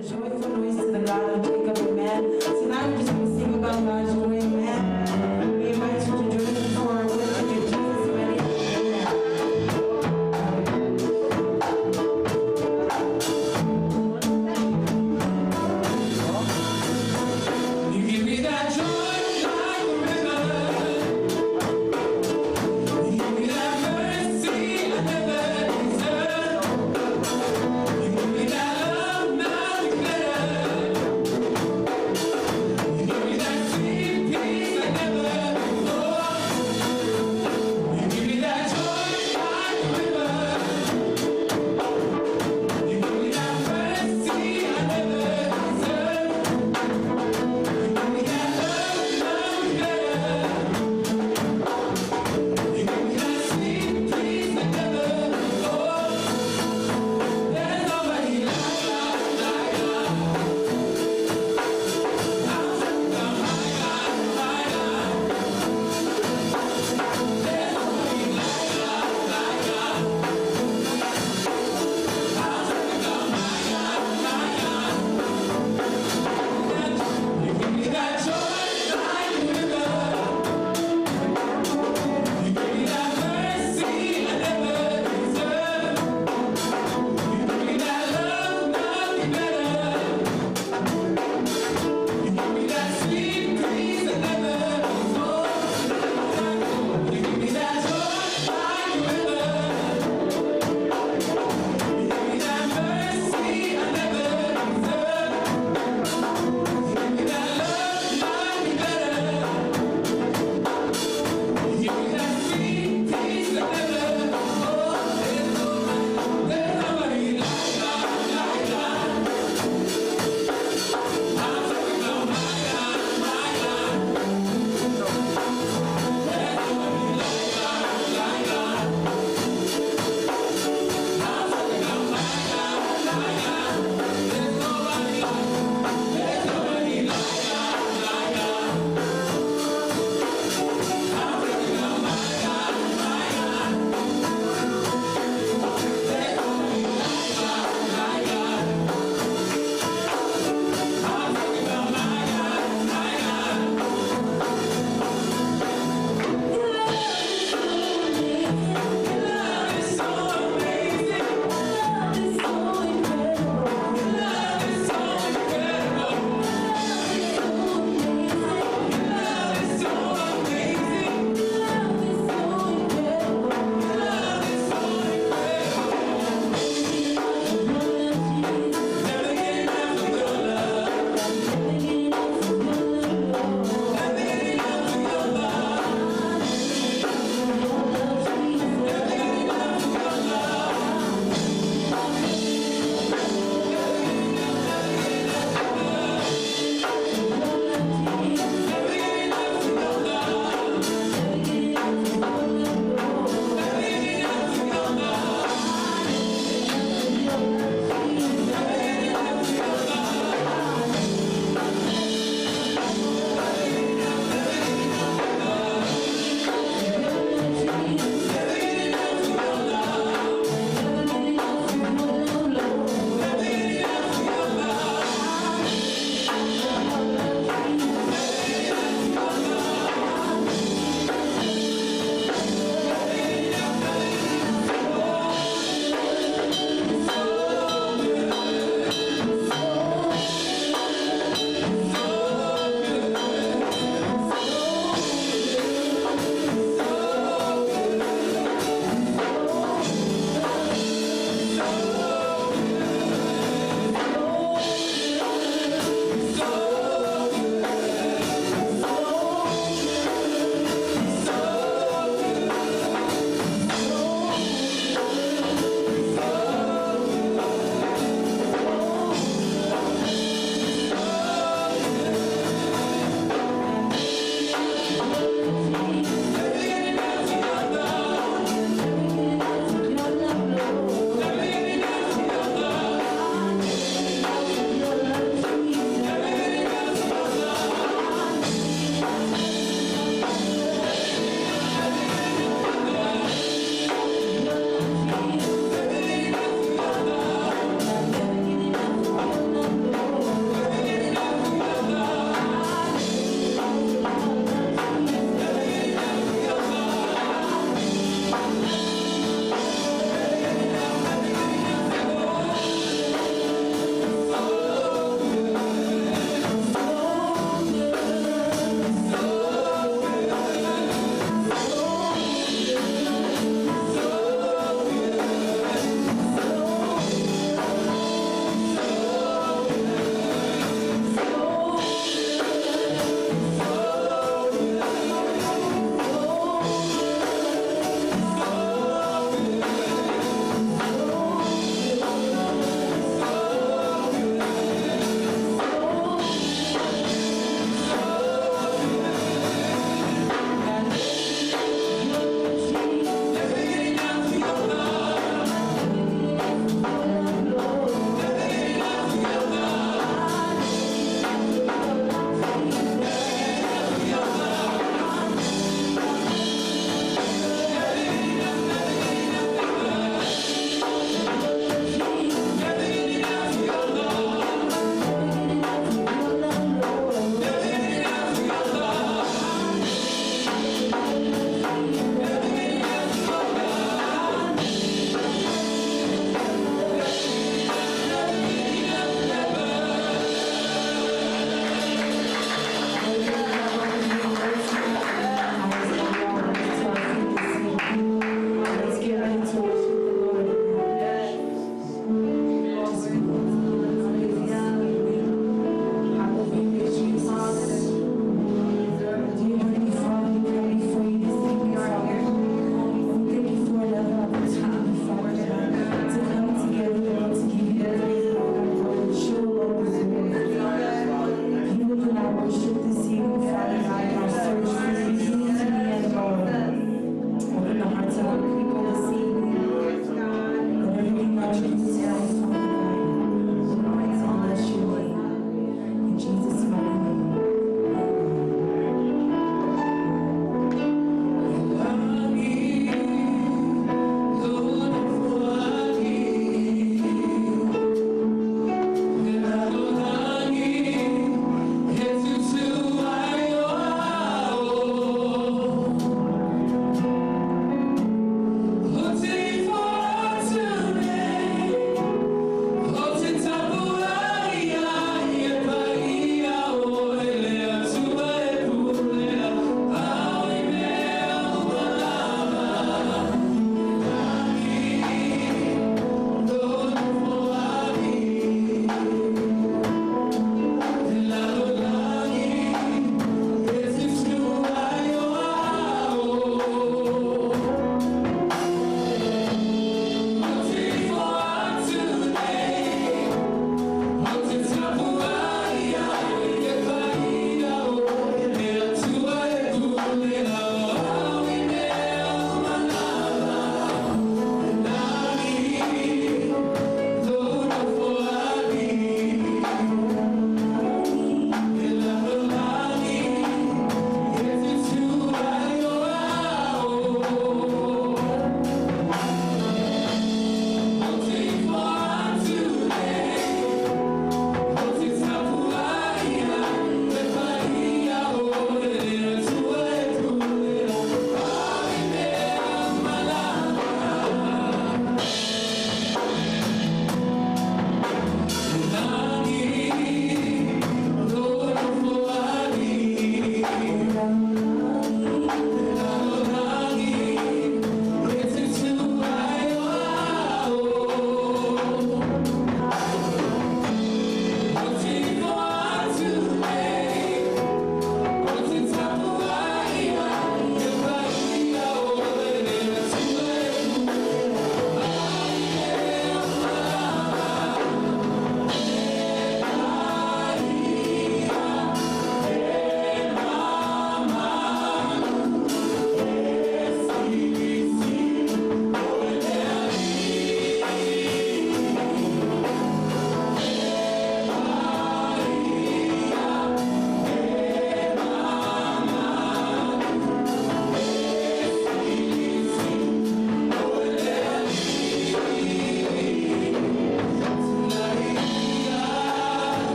a joyful noise to the God of Jacob, amen. So now we're just going to sing about God's joy, amen. We invite you to join us for our worship in Jesus' mighty name, amen. You give me that joy like a river. You give me that mercy I never deserved. You give me that love now declared. You give me that sweet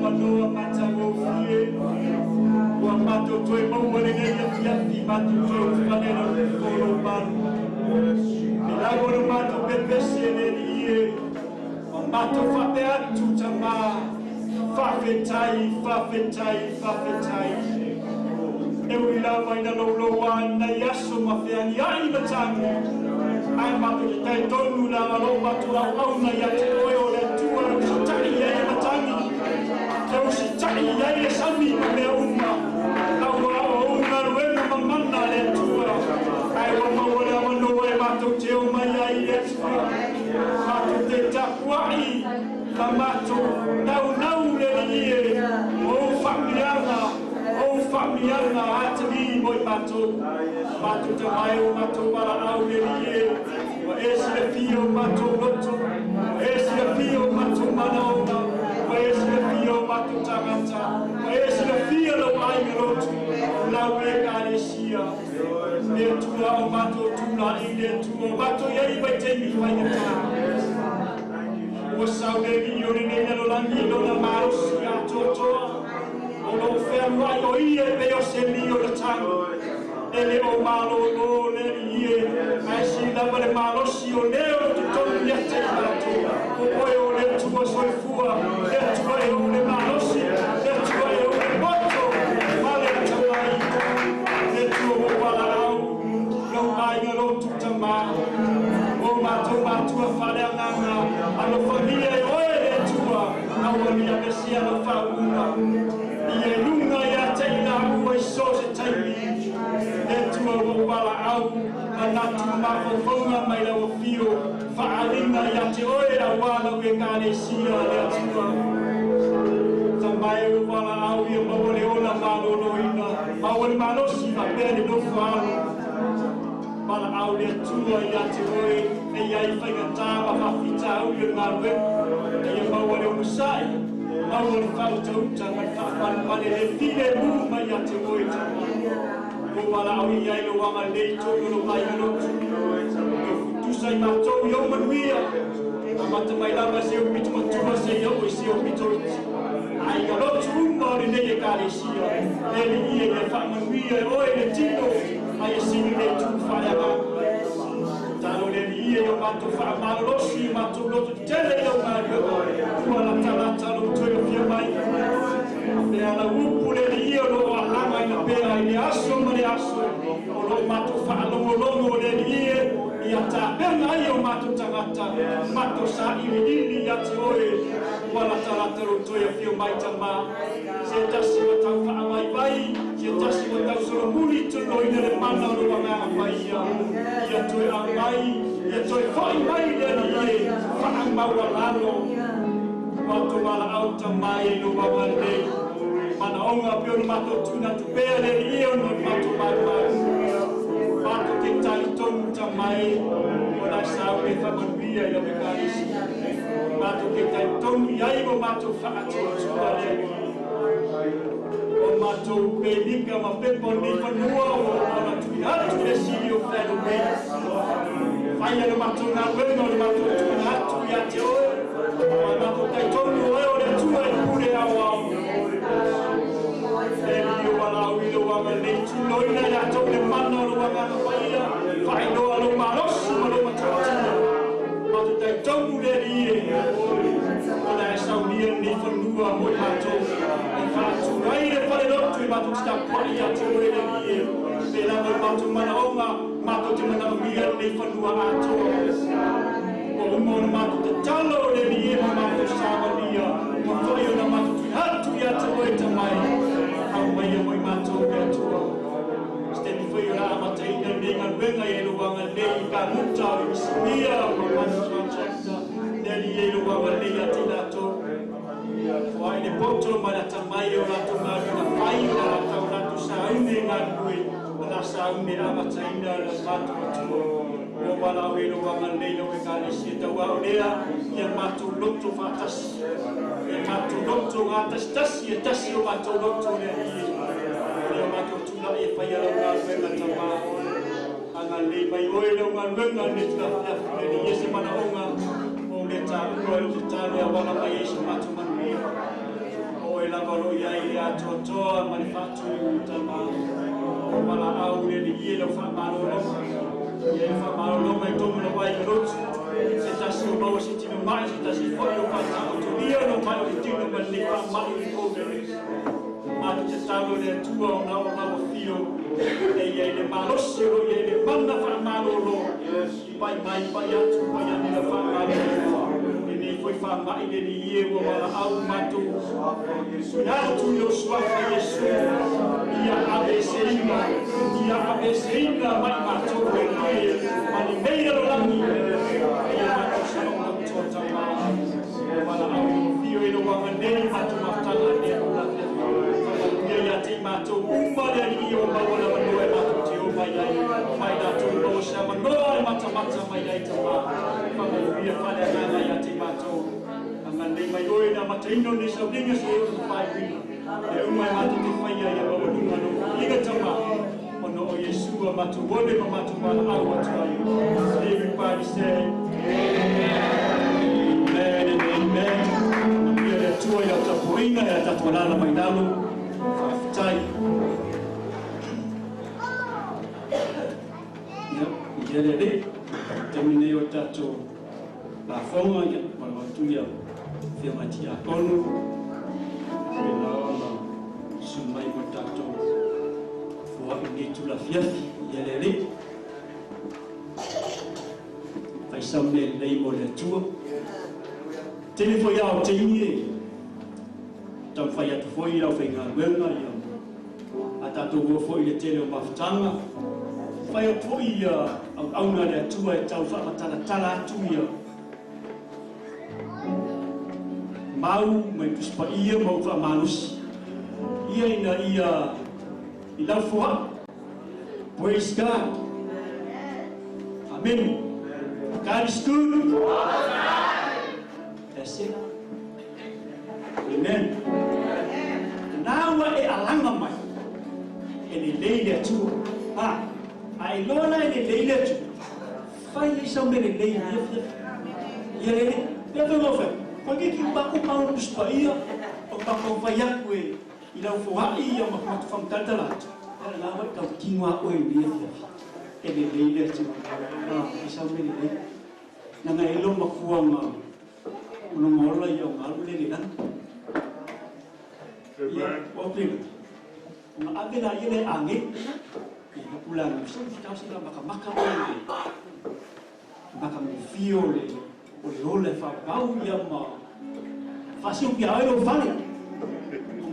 manoa matago fie. Wa mato toi mau le ngai fiafi mato toi fanena kolo malu. Milago no mato pepese le ie. Mato fape atu tama. Fafetai. E ui lava ina loloa na yaso mawhiani ai matangi. Ai mato te tai tonu la alo mato au na ya te oe o le tua o si tai ai matangi. Te o si tai ai e sami ma mea uma. Au au una ruena mamana le tua. Ai wa maua le amano e mato te o mai ai le tua. Mato te tapuai. La mato nau le ie. O familiana atami moi mato te mai o mato para au le ie o esi le fio mato loto o esi le fio mato manaona o esi le fio mato tangata o esi le fio lo ai loto la weka le sia le tua o mato tula i le tua mato yei vai te mi vai ta o saule ni yori ne lo langi lo na marosi a totoa o fea mai o ie pe o se mi o le tango ele o malo lo le ie ai si lava le malo si o le o tu tonu ni te mato o poi o le tua soi fua le tua e o le malo si le tua e o le moto vale ta mai le tua o wala au lo ai ngalo tu tama o mato a fale nganga alo familia e o le tua au ni a sia lo fa una ia lunga ia teina ua so se taimi e tua o wala au anatu mafofonga mai la o fio whaalinga ia te oe a wala ue kare sia le atua tamai o wala au ia mawale ola malo loina mawale malosi a pere no whaalu wala au le atua ia te oe e iai whaingatama mawhita au ia ngārwe e ia mawale o musai au le fau tauta mai whakapane le fine muma ia te oita. O wala au i ai lo wanga lei tōno lo mai alotu. O futusa i mātou i au manuia. A mata mai lama se o pito matua se i au i se o pito iti. Ai alotu uma o le nei e kare sia. E li i e le whamanuia e oe le tino. Ai e sini le tu whare ama. Talo le li i e o mātou whaamalosi i mātou loto tele i au mario. Tua la talata lo toi o fia mai. Me ala upu le li i o lo a langa i na pera i le aso ma le aso. O lo mātou whaalongolongo le li i e. I a tā penga i o mātou tangata. Mātou sa ili ili i a te oe. Tua la talata lo toi o fia mai tama. Se tasi wa tau whaamai vai. Se tasi wa tau solo muli tuno i le mana o lo wanga vai ia. I a toi a mai. I a toi whai mai le li i e. Whaamaua lalo. Mato mala auta mai no wawale mana onga pio no mato tuna tu pere io no mato mai mato ke tai tonu ta mai ona sa o fa bia yo me kaisi mato ke tai tonu ai go mato fa atu suale o mato pe dinga ma pe por ni fa nuo ona tu atu le sio fa no me fai no mato na we no mato tu atu ya te o mato kai tonu e o le tu e pure a wa e io wala ilo wa le tu no ina ya to le mano no wa na faia fai no alo malos no mato mato kai tonu le ie ona e sa ni ni fa nua mo mato e fa tu ai le fa le tu mato sta pari ya te o le ie pe la mato mana oma mato te mana mi ni fa nua ato o mono mato te talo le nie mato samalia o foi na mato tu hatu ya te oi te mai au mai o mai mato ke tu steni foi ora mata ina ninga venga e luanga nei ka muta o mia o mato projecta neli e luanga nei atilato foi ne poto mana tamai o la tu mai na fai na ta o la tu sa ine na lui na sa ine na mata ina na mato tu o wala o ilo wanga nei no e kare si te wa o lea ia matu loto fatasi ia matu loto ngatas tasi e tasi o matu loto le ia matu tula e pai ala ngā wenga tama anga nei mai oe leo ngā wenga ne tula fiafu le ni ese mana onga o le tā ua e te tāne a wala mai ese matu manuia o e Koe lava lo ia i a toa manufacturing tama o mala au le ni ie lo wha malo loma. Ie wha malo loma i tomo na wai karotu. Se tasi o maua si tino mai, se tasi whai o whai o tu ia no mai o i tino ma ni wha mai i kōpere. Matu te talo le tua o nao nao fio. E ia le malosi o ia le mana wha malo lo. I pai mai, pai atu, pai atu le wha malo lo. Foi famai de niego para au mato. Sunato yo suafa Yesu. Ia abeceina, mai mato ele. Mani meia lo lami. Ia mato sama tota ma. Para au fio e no wanganei mato matala de la. Ia te mato umba de io baola manoe mato te o mai da tu lo sama no mata mai ai tama. Ia fale na ia te mato. Andei mai oi na mataino ni sabringa se o pai wina. E umai matu te whaia ia o nunga no inga tama. Ono o Yesu a matu wone ma matu mana au atu ai. Everybody say Amen and Amen. Ia le tua ia tapuina ia tatuanana mai nalo. Whaafitai. Ia le re. Temine o tatu la fonga ia malwatuia. Fia mati a tonu. Fia laona sumai mo tato. Fua ini tu la fiafi ia le re. Fai saune lei mo le tua. Tene foi ao te inye. Tam fai atu foi au fai ngā wenga ia. A tato ua foi le tele o mafutanga. Fai au foi ia au auna le atua e tau whamatala tala atu ia. Mau mai puspa ia mau wha manusi. Ia ina ia i lau fua. Praise God. Amen. God is good. That's it. Amen. Nawa e alanga mai. E ni leile atua. Ai lona e ni leile atua. Fai i sau me ni leile atua. Ia leile. Ia whengofe. Pagi ki baku mau puspa ia, o baku vai aku e i lau fuhai ia matu whamtatalat. Era ngā wai kau kingoa oe lia fia. E me leile atu. I sau me leile. Nanga e lo makuanga uno ngola ia o ngaru leile nana. Ia, o pina. Nga ake na ia le ange. Ia pulang, tau sila maka oe. Maka mwifio le. Ole whakau ia ma whasi upi ae o whare.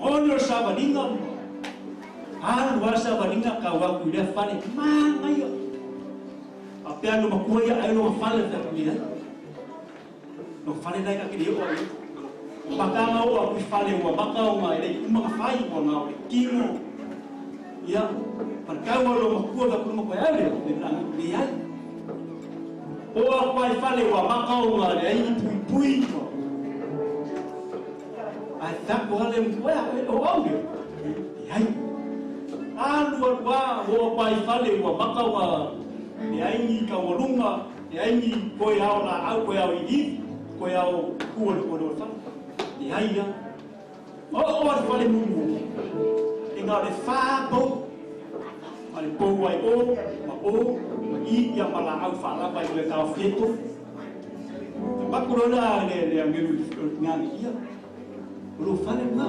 Ono sabaninga ma. Alua sabaninga ka waku ia whare. Maa ia. A pia no makua ia ae no whare whaku ia. No whare nai ka kiri o ai. Makanga o aku whare ua makao ma ele. Umanga whai o ngā ore kingo. Ia. Parkau o makua waku makua ae. Le ai. O a pai fale wa makao ma le ai pui ko. Ai tapo hale mpoa o auge. Ai. Alua wa o pai fale wa makao ma le ai ni ka wolunga, le ai ni koe ao la au koe ao i koe ao kua le koe fa. Ai ya. O fale mu. Inga le fa po. Ale po wai o ma o i ia mala au fala vai le tau fieto. Bakurona le angelu ngani ia. Lo fale ma.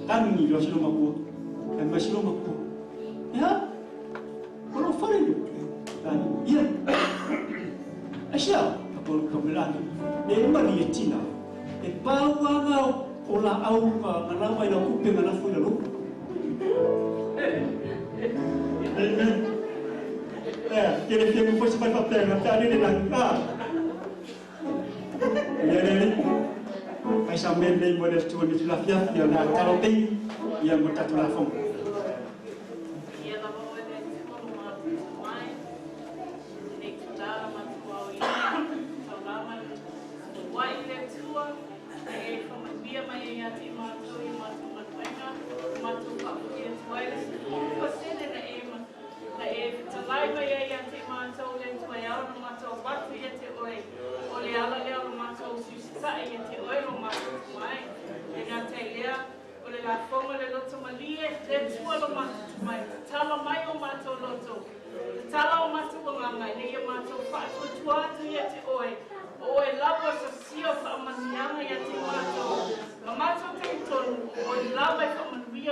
Kami lo silo maku. Kami silo maku. Ya? Lo fale ni. Kani ia. Asia, aku kebelan. E mari etina. E pawa ngau ola au ngana mai na kupe ngana fu na lo. Amen. Kira-kira pun sempat pakai mata ada di langkah. Ya ni. Mai sambil ni boleh cuba di lafia dia nak kalau ting yang bertatu lafong. Ole ala leo matou si sai te oilo matou mai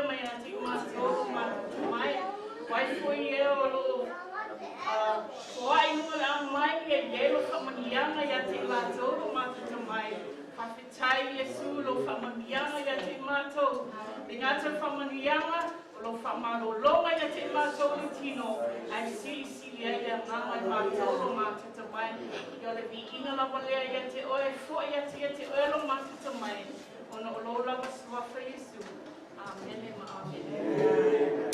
mai ati mātou mai. Wai fui e o lo wai no la mai e lo whamanianga ia te mātou lo mātou mai. Whawhitai Iesu lo whamanianga ia te mātou. Te ngata whamanianga lo whamarolonga ia te mātou le tino. Ai sili ai a ngāngai mātou lo mātou mai. Ia le vi ina lawa lea ia te oe fua ia te oe lo mātou mai. Ona o lo lawa suafa Iesu. Amen e ma amen.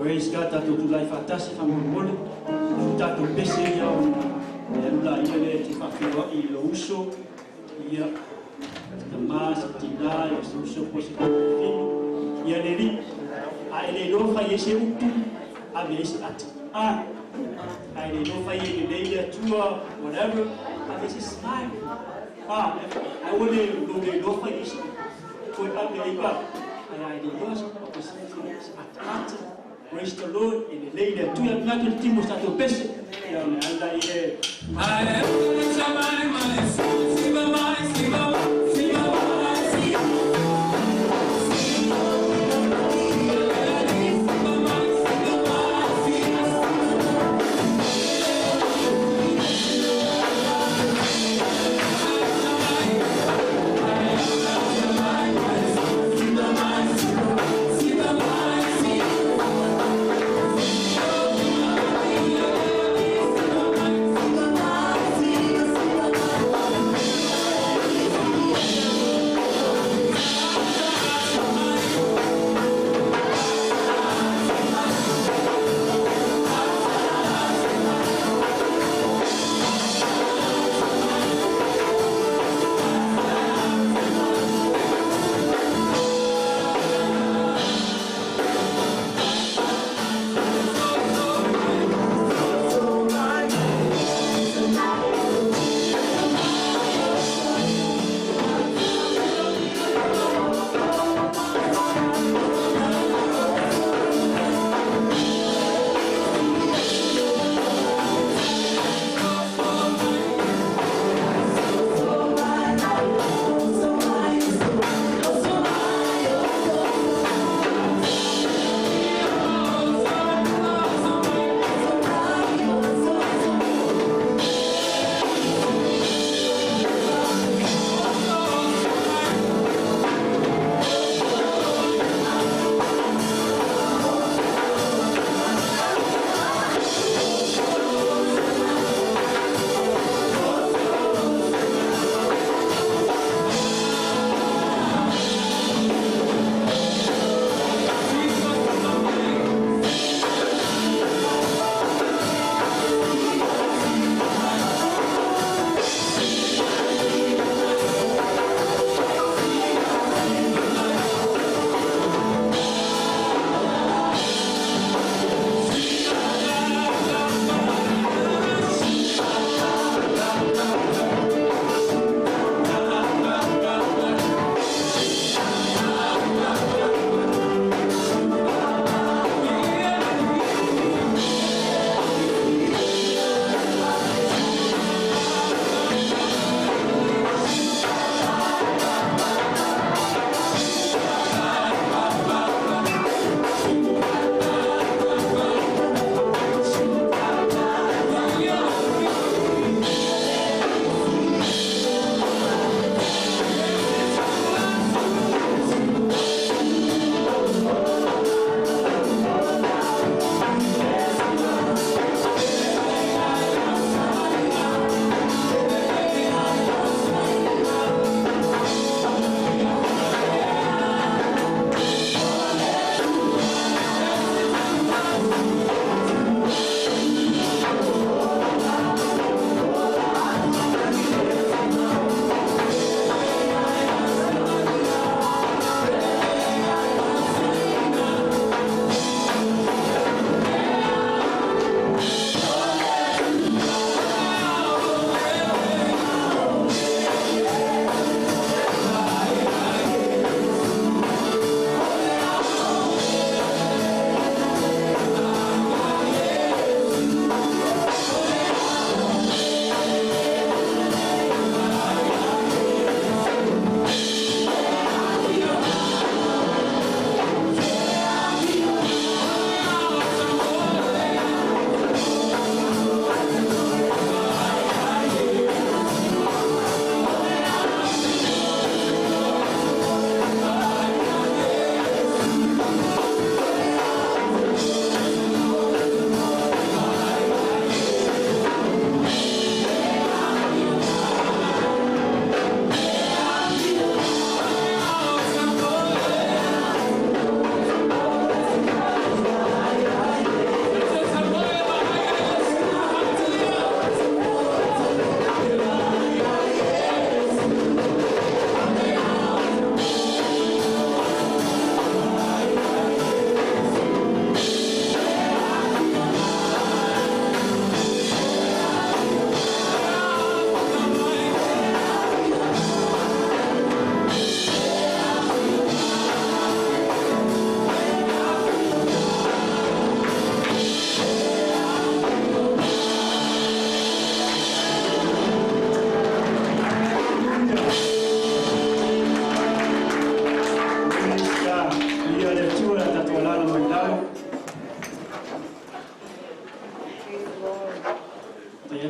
Praise God, tātou tūlai whātasi whamoromone. Tātou pese ia o ula ia le te whawhiwa I lo uso. Ia te māsa, te nā, ia se uso po se kōwhino. Ia le ri, a ele lofa I se utu, a me se ati. A ele lofa I le leile atua, whatever, a me se smile. A ole lo le lofa I se koe a me ipa. A ele lofa I se ati. Praise the Lord, in the lady that you have not to think was at your best. Siva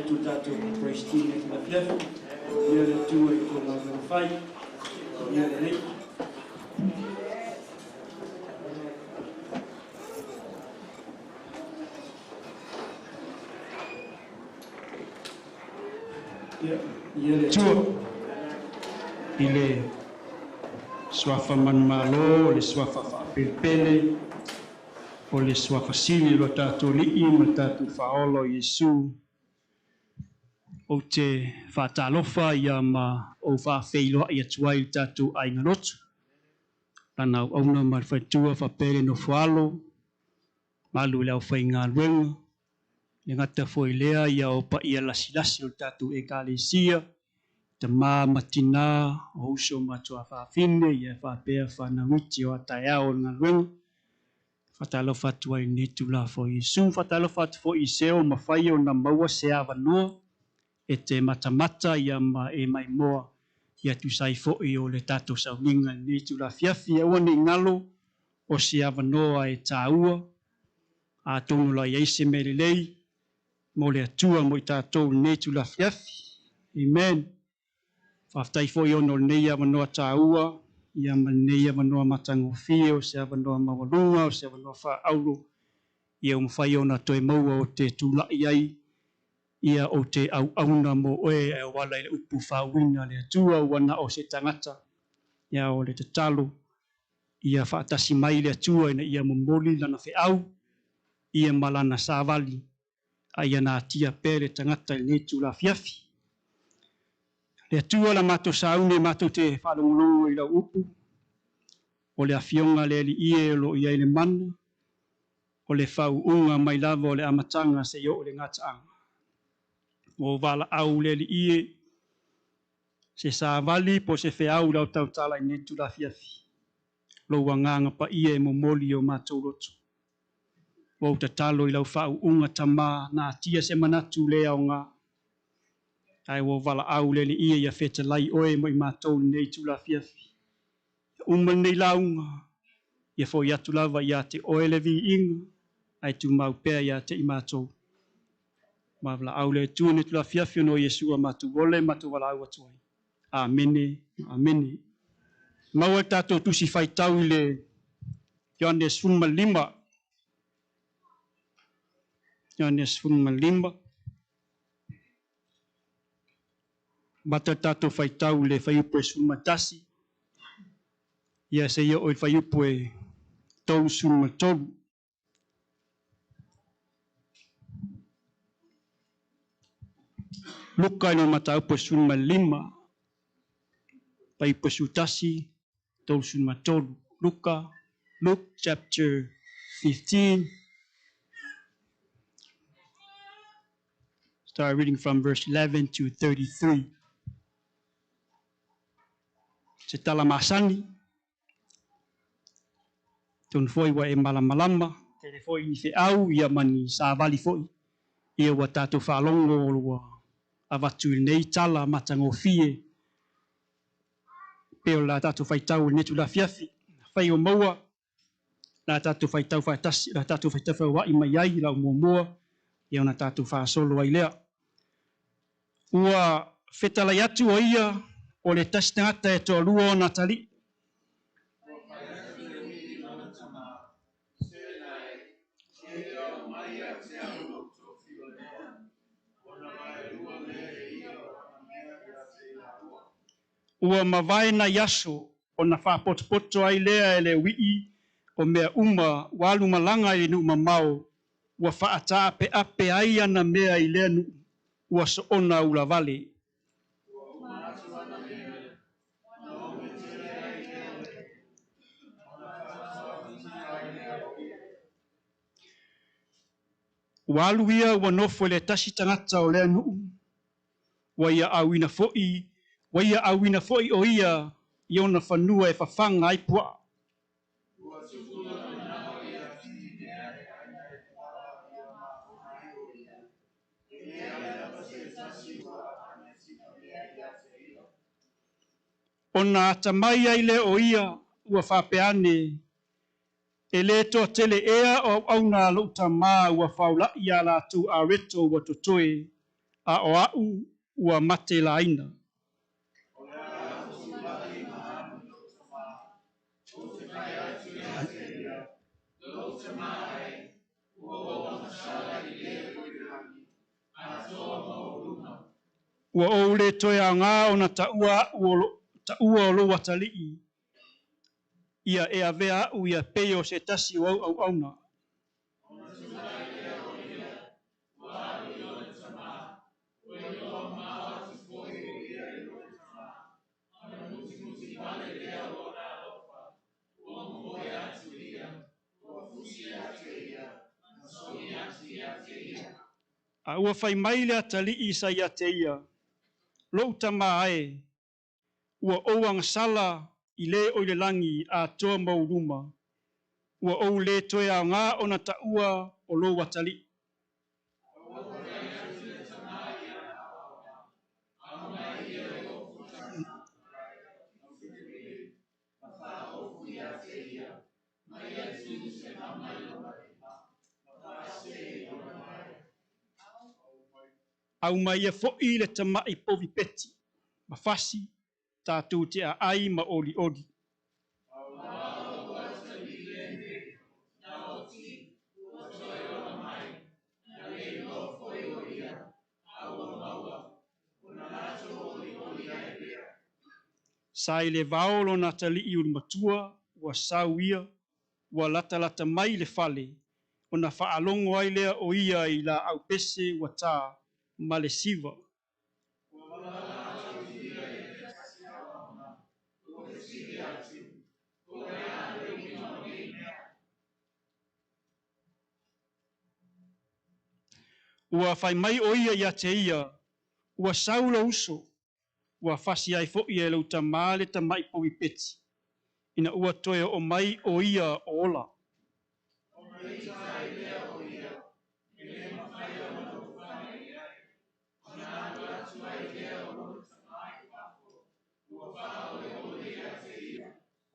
tu tātou praise team e kula fiafu. Ia le tua i tō ngā whai. Ia le nei. Ia le tua. I le swafa manmalo, le swafa whapelpele, o le swafa sili lo tātou lii ma tātou whaolo Iesu. O te whatalofa ia ma o whawheiloa ia tuai tātou ainga rotu. Lana au auna ma whaitua whapere no whaalo, malu le au whai ngā luenga. Le ngata foi lea ia o pa ia lasi o tātou e kālesia, te mā matina o uso matua whawhine ia whapea whanawiti o atai ao ngā luenga. Whatalofa atua i netu la fo Iesu, whatalofa atu fo i seo ma whai o na maua se awa noa, e te matamata ia ma e mai moa ia tu sai fo i o le tātou sauninga netu la fiafi e wane ngalo o se awa noa e tāua, a tonu la iaise me lei, mo le atua mo i tātou netu la fiafi. Amen. Whaftai fo i ono nei awa noa tāua, ia manei awa noa matangofie, o se awa noa mawalunga, o se awa noa wha auro, ia umwhai ona toi maua o te tūla iai, ia o te au auna mo oe e wala i le upu whawina le atua wana o se tangata, ia o le te talo, ia whaatasi mai le atua ina ia momoli lana whi au, ia malana sāwali, a ia nā tia pere tangata i netu la fiafi. Le atua la mato saune mato te whalongolongo i lau upu, o le awhionga le li ie lo ia le mana, o le whau unga mai lava o le amatanga se yo o le ngataanga. O wala au le li ie, se sāwali po se whi au lau tau tala i netu la fiafi, lo wanganga pa ie mo moli o mato roto. O ta talo i lau whau unga tama nā tia se manatu lea o ngā. Ai wo wala au le li ia ia wheta lai oe mo i mātou nei tu la fiafi. Uma nei launga, ia fo ia tu lava ia te oe le vi inga, ai tu mau pēr ia te i mātou. Ma wala au le tu ne tu la fiafi no Yesua mātou wole mātou wala au atuai. Amene, amene. Maua tātou tusi whai tau i le Ioannes 5. Ioannes 5. Mata tātou whai tau le whai upo e sumatasi. Ia se ia oi whai upo e tau sumatolu. Luka ino mata upo e sumalima. Whai upo e sutasi, tau sumatolu. Luke chapter 15. Start reading from verse 11 to 33. Se tala masani, ton foi wa e malamalama, te foi ni fe au, ia mani sa vali foi, ia wa tātou whalongo wa avatu nei tala matango fie, peo la tātou whaitau netu la fiafi, whai o maua, la tātou whaitau whaitasi, la tātou whaitau wa i mai ai, la umomoa, ia ona tātou whaasolo ai lea. Ua whetalai atu o ia, o le tasi tangata e toa lua o Natali. Ua mawai na yaso o na whapotopoto ai lea e le wii o mea uma walu malanga i nu mamao ua whaata pe ape ai ana mea i lea nu ua so ona ula vale. Walu ia ua nofo le tasi tangata o lea nuu. Wa ia awina foi o ia i ona whanua e whawhanga ai pua. Ona atamai ai le o ia ua whapeane e le toa tele ea o au nā lauta mā ua whaula ia la tu a reto wa totoe a o a'u ua mate laina. Ua o le toe a ngā o na taua o lo watali'i. Ia e avea a'u ia peo se tasi o au auna. A ua fai mai le atali'i sa ia te ia. Lo utama ae. Ua o angasala i le o le langi a toa mauruma. Ua o le toe a ngā o na taua o lo watali'i. Au mai e fo'i le tamai povi peti, mafasi, tātou te a ai ma oli oli. Sai le vaolo na tali'i ul matua, ua sau ia, ua lata mai le fale, o na whaalongo ai lea o ia i la au pese ua tā, ma le siva. Ua fai mai o ia te ia, ua saulo uso, ua fasi ai fo'i e lau tamale tamai powi peti. Ina ua toe o mai o ia o ola.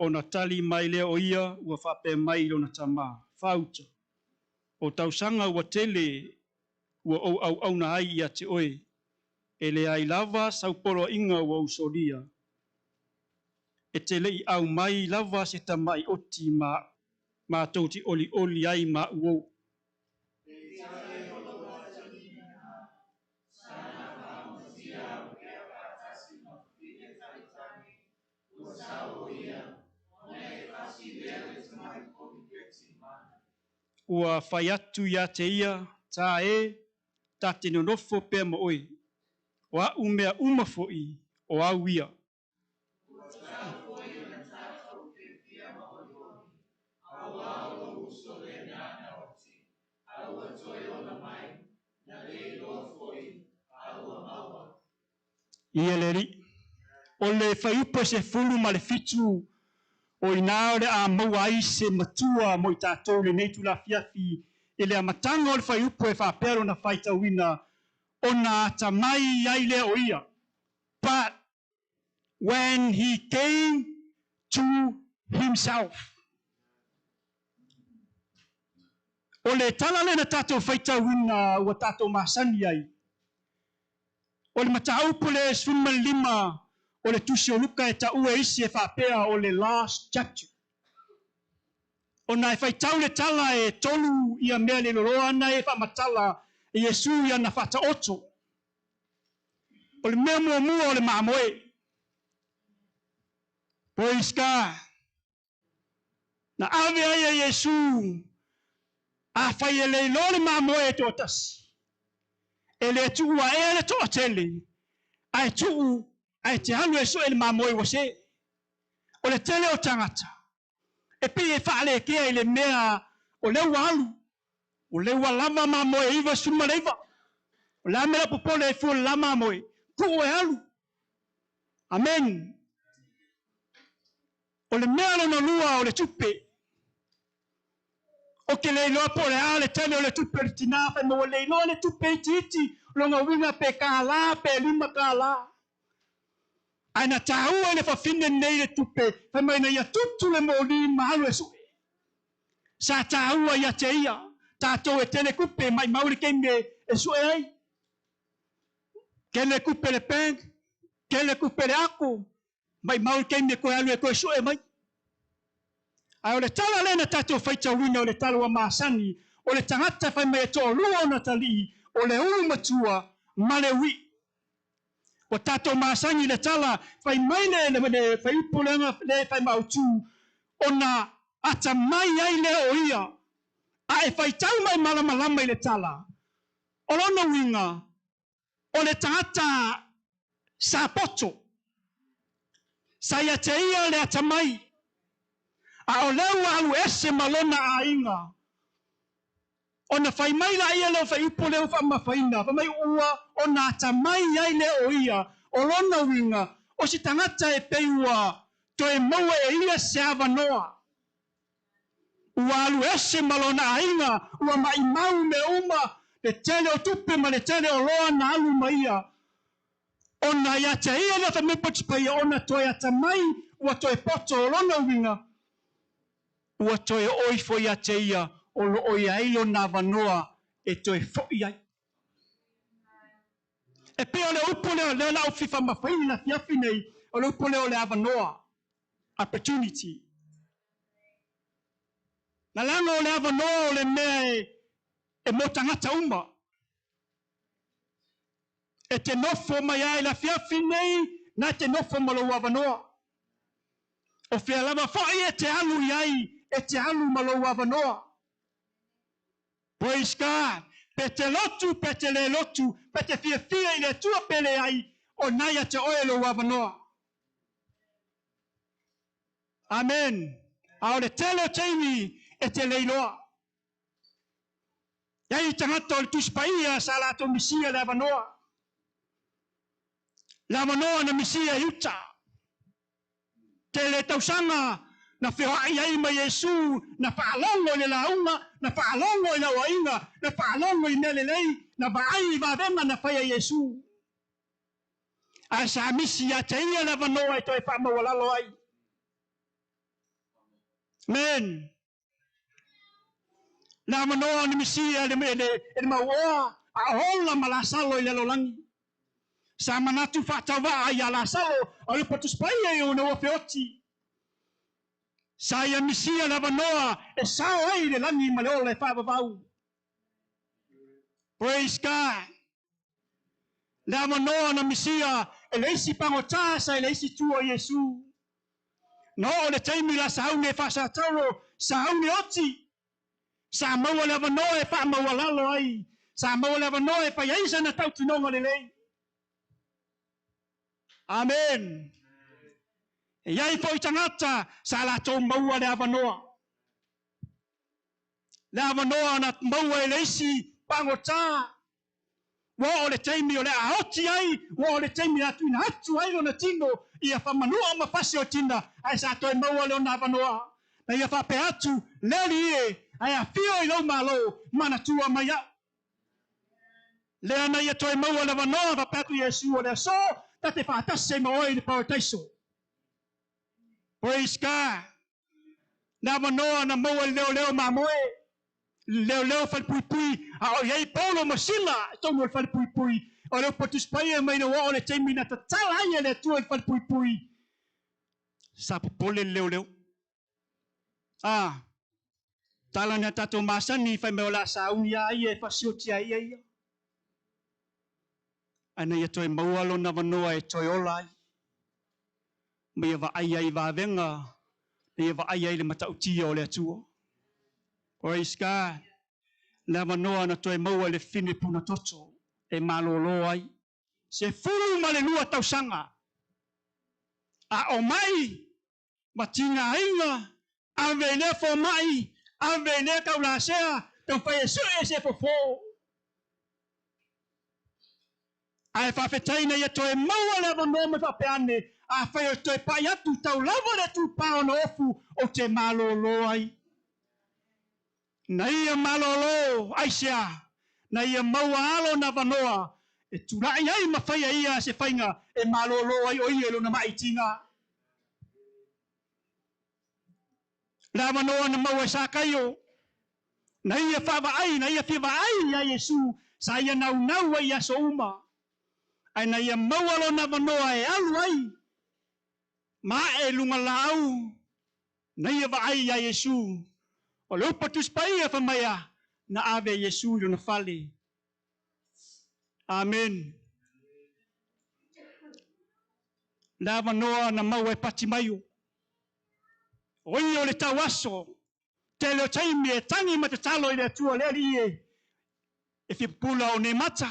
O na tali mai lea o ia, ua whape mai lo na tama, whauta. O tausanga ua tele, ua au na ai ia te oe. E le ai lava saupolo inga ua usolia. E te lei au mai lava se tamai oti ma tauti oli ai ma uou. Ua whai atu ia te ia, tā e, tā te nonofo pēr mo oi. O au mea umafo'i o au ia. Ia le ri. O le whaiupo se fulu ma le fitu o ina o le a maua ai se matua mo i tātou le neitu la fiafi e le amatanga o le whaiupo e whapero na whaitawina o na tamai ai le o ia. But when he came to himself, o le tala le na tātou whaitawina ua tātou masani ai. O le mataupu le sfuma lima o le tusi o luka e ta ue isi e whapea o le last chapter. O na e whaitau le tala e tolu ia mea le loroa ana e whamatala e Yesu ia na whata oto. O le mea mua o le maamoe. Praise God. Na ave ai e Yesu a whai e le lo le maamoe e tō tasi. E le tuu a e le tō atele. Ai tuu ai te hanu e so e le maamoe wa se. O le tele o tangata. E pi e whaale e kea i le mea o le walu. O le walama maamoe iwa suma leiva. O le amela popole e fu la maamoe. Ku e halu. Amen. O le mea no lua o le tupe. O ke le loa po le a le tele o le tupe le tinafa mo le loa le tupe iti longa winga pe kala pe lima kala. Aina tahua le fafine nei le tupe fa mai na ia tutu le mo li malu e sui. Sa tahua ia te ia. Tātou e tele kupe mai mauri kenge e sui ai. Kele kupele peng, kele kupele aku. Mai mau ke me ko alu e ko so e mai. Ai o le tala lena tatou faitauina o le tala ua masani, o le tangata fai mai e toʻalua ona talii, o le ulu matua ma le ui. O tatou masani le tala fai mai le fai upulega le fai mautū, ona ata mai ai le o ia, a e faitau mai malamalama i le tala. O lona uiga, o le tangata sa poto, sa ia te ia le ata mai, a o leu alu ese malona ainga. Ona fai mai la ia leo fai upo leo fa mafaina, fa mai ua ona ata mai ai le o ia, o lona winga, o si tangata e peiua, to e maua e ia se avanoa. Ua alu ese malona ainga, ua mai mau me uma, le tele o tupe ma le tele o loa na alu maia. Ona ia te ia le fa me potipaia, ona to e ata mai, ua to e poto o lona winga, ua to e oifo ia te ia, o lo o ia ilo na vanoa e to e fo ia. E pe o le upo le lau fifa mawhaini na fiafi nei, o le upo le avanoa, opportunity. Na langa o le avanoa o le mea e mo tangata uma. E te nofo mai ai la fiafi nei, na te nofo malo avanoa. O fia lama fai e te alu iai, e te alu malo avanoa. Praise God. Pe te lotu, pe te le lotu, pe te fia i le tua pele ai, o naia te oelo wavanoa. Amen. Ao le tele o teimi e te leiloa. Iai tangata o le tuspaia sa la to misia le avanoa. Le avanoa na misia iuta. Te le tausanga na whioi ai ma Yesu, na whaalongo le launga, na whaalongo i la wainga, na whaalongo i nele lei, na vaai i vavenga na whaia Yesu. A sa misi a te ia na vanoa e toi whamawalalo ai. Men. Na vanoa ni misi a le maua, a hola malasalo i le lolangi. Sa manatu whatawa ai a lasalo, a le patuspaia i una wafeoti. Sa ia misia na vanoa e sao ai le langi ma le ola e whavavau. Praise God. Na vanoa na misia e leisi pangota sa e leisi tua Yesu. No o le taimi la sa haune whasa tauro, sa haune oti. Sa maua le vanoa e wha maua lalo ai. Sa maua le vanoa e whai aisa na tau tinonga le lei. Amen. E iai fo i tangata sa la tō maua le avanoa. Le avanoa na maua e leisi pangota. Wa o le taimi o le aoti ai, wa o le taimi atu ina atu ai lo na tino, ia whamanua ma fasi o tina, ai sa toi maua leo na avanoa. Na ia whape atu, leli e, ai a fio i lau malo, mana tua mai a. Lea na ia toi maua le avanoa, whape atu Yesu o le so, ta te whaatase ma oi le paradaiso. Praise God. Na avanoa na maua leo ma moe. Leo fal pui a o yei Paulo masila tonu fal pui o le potus paia mai no o le taimi na tatala ai le tu fal pui sa popole leo tala na tato masani fai me ola sa unia ai e fasioti ai ai ana ia toi maualo na vanoa e toi ola ai me va ai va venga e va ai le matauti o le atua. Praise God. La vanoa na toi maua le fine puna toto e malolo ai. Se fulu ma le lua tausanga. A o mai, matinga inga, a vene fo mai, a vene kaulasea, tau whae e se fofo. A e whawhetaina ia toi maua le vanoa me whapeane, a whae o toi pai atu tau lava le tu pao na ofu o te malolo ai. Na ia malolo aisea, na ia maua alo na vanoa, e turai ai mawhaia ia se whainga, e malolo ai o ia lo na maitinga. La vanoa na maua sa kaio, na ia whawa ai, na ia whiwa ai ia Yesu, sa ia nau ai aso uma. Aina ia maualo na vanoa e alu ai. Ma e lunga lau. Na ia va ai ya Yesu. O leo patus pa ia fa maya. Na ave Yesu yo na fale. Amen. Na vanoa na mau e pati mayo. Oi o le tawaso. Te leo taimi e tangi matatalo i le tua le ali e. E whipula o ne mata.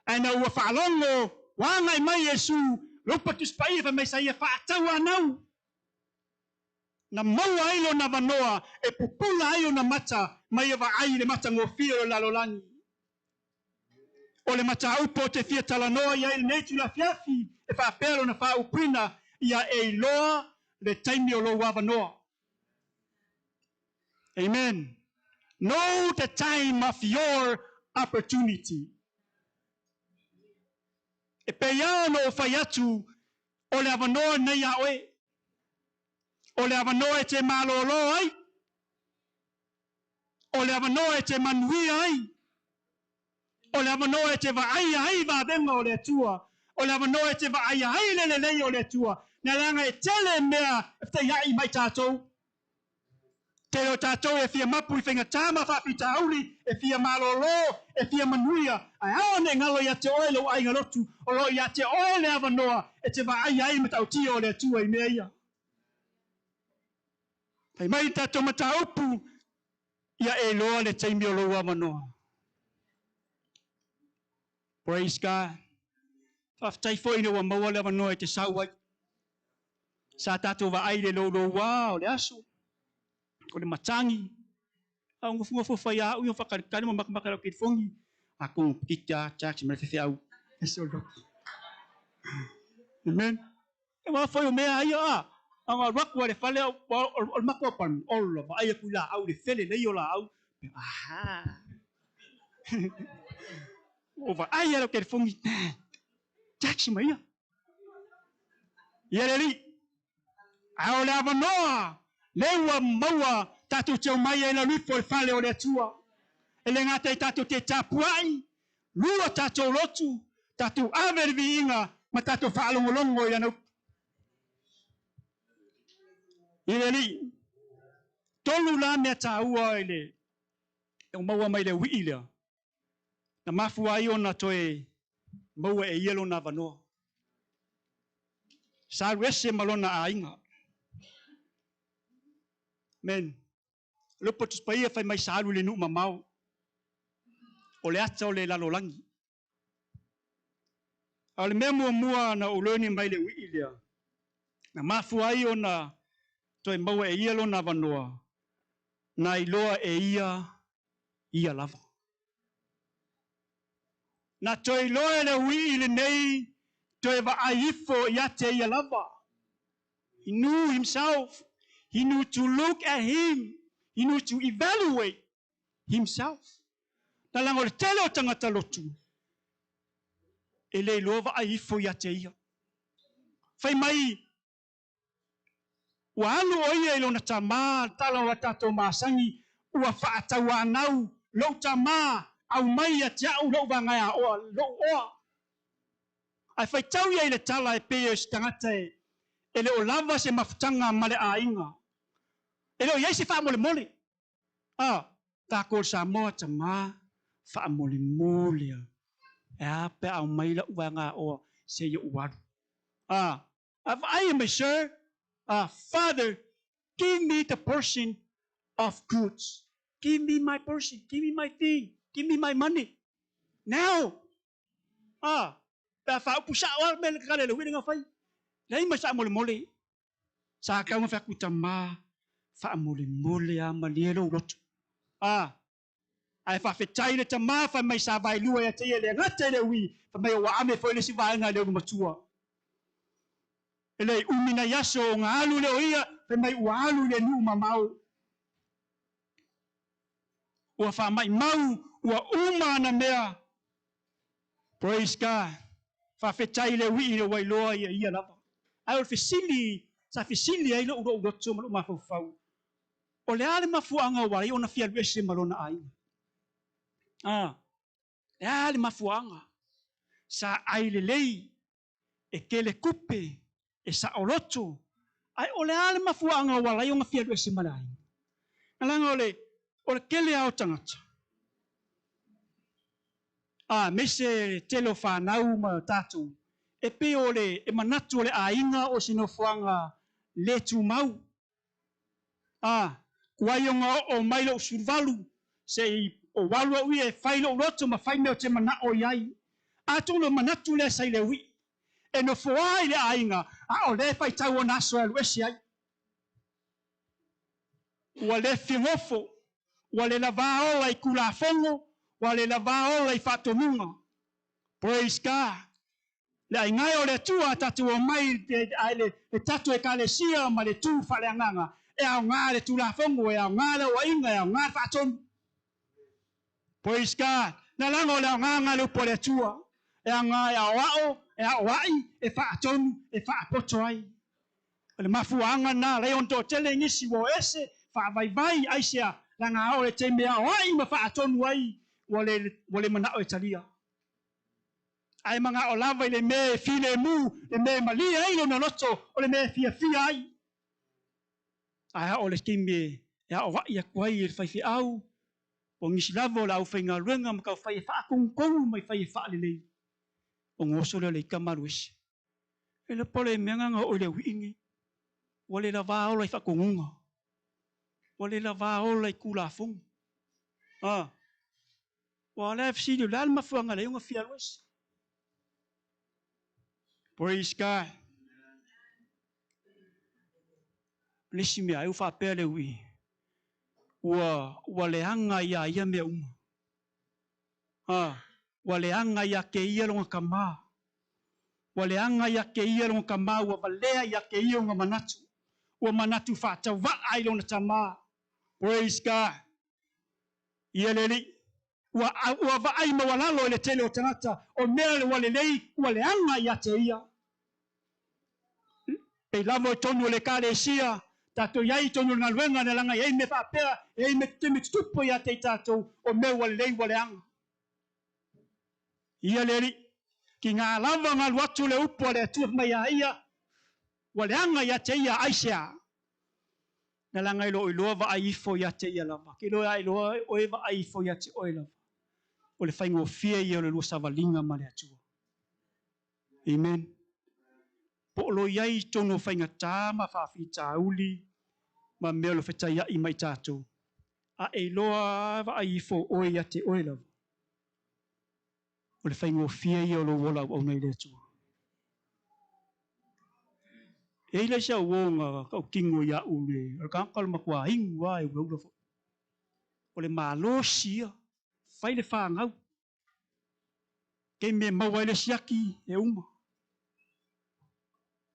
Aina ua whaalongo. Wanga i mai Yesu. Lupa tu spai fa mai saia whaatau anau. Na maua ailo na vanoa. E pupula ailo na mata. Mai eva ai le mata ngofia o lalolangi. O le mata aupo te fia talanoa. Ia il neitu la fiafi. E whaapelo na whaupina. Ia e loa le taimi o lo wavanoa. Amen. Know the time of your opportunity. E peia no faiatu o le avanoa nei a oe. O le avanoa e te malolo ai. O le avanoa e te manuia ai. O le avanoa e te vaaia ai va venga o le tua. O le avanoa e te vaaia ai lelelei o le tua. Na langa e tele mea e te iai mai tātou. Te o tātou e fia mapu i whenga tāma whapita auri, e fia malolo, e fia manuia. Ai aone ngalo ia te oe lo ai ngalotu, o lo ia te oe le avanoa, e te va ai ai matau tia o le tua i mea ia. Pai mai tātou mataupu, ia e loa le teimi o lo avanoa. Praise God. Whaftai fo ina wa maua le avanoa e te sauai. Sa tātou va ai le lo wao le aso. O le matangi. Au ngofu fai au yo whakarikari ma makamaka ki fongi. Ako kita church me fe au. Eso lo. Amen. E wa foi o mea ai a. Anga rakwa le fale o makwa pan all ba ai ku la au le fele le yo la au. Aha. O va ai lo ki fongi. Church me ya. Ia le. Au le avanoa. Lewa maua tatu te mai e la lufo e fale o le tua. E le ngata i tatu te tapuai. Lua tatu lotu. Tatu avervi inga. Ma tatu whaalongolongo i anau. Ile li. Tolu la mea ta ua i le. E o maua mai le wi ilea. Na mafua ai o na toe. Maua e yelo na vanoa. Sa rese malona a inga. Men, lupa tu spaya fai mai saru le nu mamau. O le ata o le lalolangi. O le mea mua na uloni mai le wi ilea. Na mafu ai o na toi maua e ia lo na vanoa. Na iloa e ia lava. Na toi loa le wi ile nei toi va aifo ia te ia lava. He knew himself. He knew to look at him. He knew to evaluate himself. Talango le tele o tangata lotu. E le lova ai fo ia te ia. Fai mai. Ua alu o ia ilo na tama. Tala o tato maasangi. Ua whaatau anau. Lau tama. Au mai a te au lau vangai a oa. Lau oa. Ai fai tau ia ile tala e peo si tangata e. Ele o lava se mafutanga male a inga. Ele o iei se wha mole mole. Tako sa moa tama. Wha mole mole. E ape au maila uanga o se yo uaru. I am sure. Father, give me the portion of goods. Give me my portion. Give me my thing. Give me my money. Now. Ta wha upusa o me le kare le whiringa whai. Nei ma sa mole mole. Sa kau ma whakuta ma. Wha mole mole a maniero roto. Ai wha whetai le ta ma wha mai sa vai lua e te ele ngata ele ui. Wha mai o wa ame wha ele si vai ngā leo matua. Ele umina yaso o ngā alu leo ia. Wha mai ua alu le nu mamau. Ua wha mai mau. Ua uma na mea. Praise God. Wha whetai le ui le wailoa ia lava. Ai o whisili. Sa whisili ai lo uro uroto malu mawhau. O le ale mafuanga wai o na fia luese malona ai. Le ale mafuanga. sa ai lei e kele kupe e sa oloto ai ole ale mafuanga wala yo ngafia do simalai alanga ole kele au tangata mese telo whanau ma tatu e pe ole e manatu ole ainga o sino fuanga le tu mau kuaionga o mailo survalu se o walu ui e failo roto ma fai meo te mana o iai atu lo manatu le sai le ui e no foai le ainga o le fai tau o naso e luesi ai ua le fingofo ua le lava ola i kulafongo ua le lava ola i fatomunga praise God le aingai o le tua tatu o mai le tatu e kalesia ma le tu fale anganga e au ngā le tulafongo e au ngā le wainga e au ngā fatonu praise God na lango le au ngā le upo le tua e au ngā e au ao e au wai e fatonu e fapoto ai le mafuanga na le on to tele ngisi wo ese fa vai aisia langa o le te mea wai ma fatonu ai wale mana o italia ai manga o lava le me file mu le me malia ai no noto o le me fia ai ai o le kimbe ya o ia kwai e fai au o ngisi lava o la au fainga ruenga ma ka fai fa kong mai fai fa le o ngoso le kamaruis e le pole menga o le wingi wale lava o le fa kongunga wale lava o le kula fung wale fsi le alma fuanga le nga fia wes praise God lesi me ai fa pele ui ua le anga ia me uma ua le anga ia ke ia longa kama ua le anga ia ke ia longa kama ua valea ia ke ia longa manatu ua manatu fa tawa ai longa tama praise God ia leli ua va ai ma walalo le tele o tangata o mea le wale lei ua le anga ia te ia pe lavo tonu le kalesia tato yai tonu na luenga na langa yai me whapea yai me te tupo ia te tato o me wale lei wale anga ia leri ki ngā lava ngā luatu le upo le atu mai a ia wale anga ia te ia aisia na langa ilo iloa va aifo ia te ia lava ki loa iloa oe va aifo ia te oe lava o le whaingo fia ia o le lua savalinga ma le atua amen po lo yai tono whainga tā ma whawhi tā uli ma mea lo whetai i mai tātou a e loa va aifo oe ia te oe lava o le whaingo fia ia o lo wola au nei le atua e ila sia uonga kau kingo ia ule o ka ankalo makua hingu wa e ula fo o le malosia whai le whangau ke me maua le siaki e uma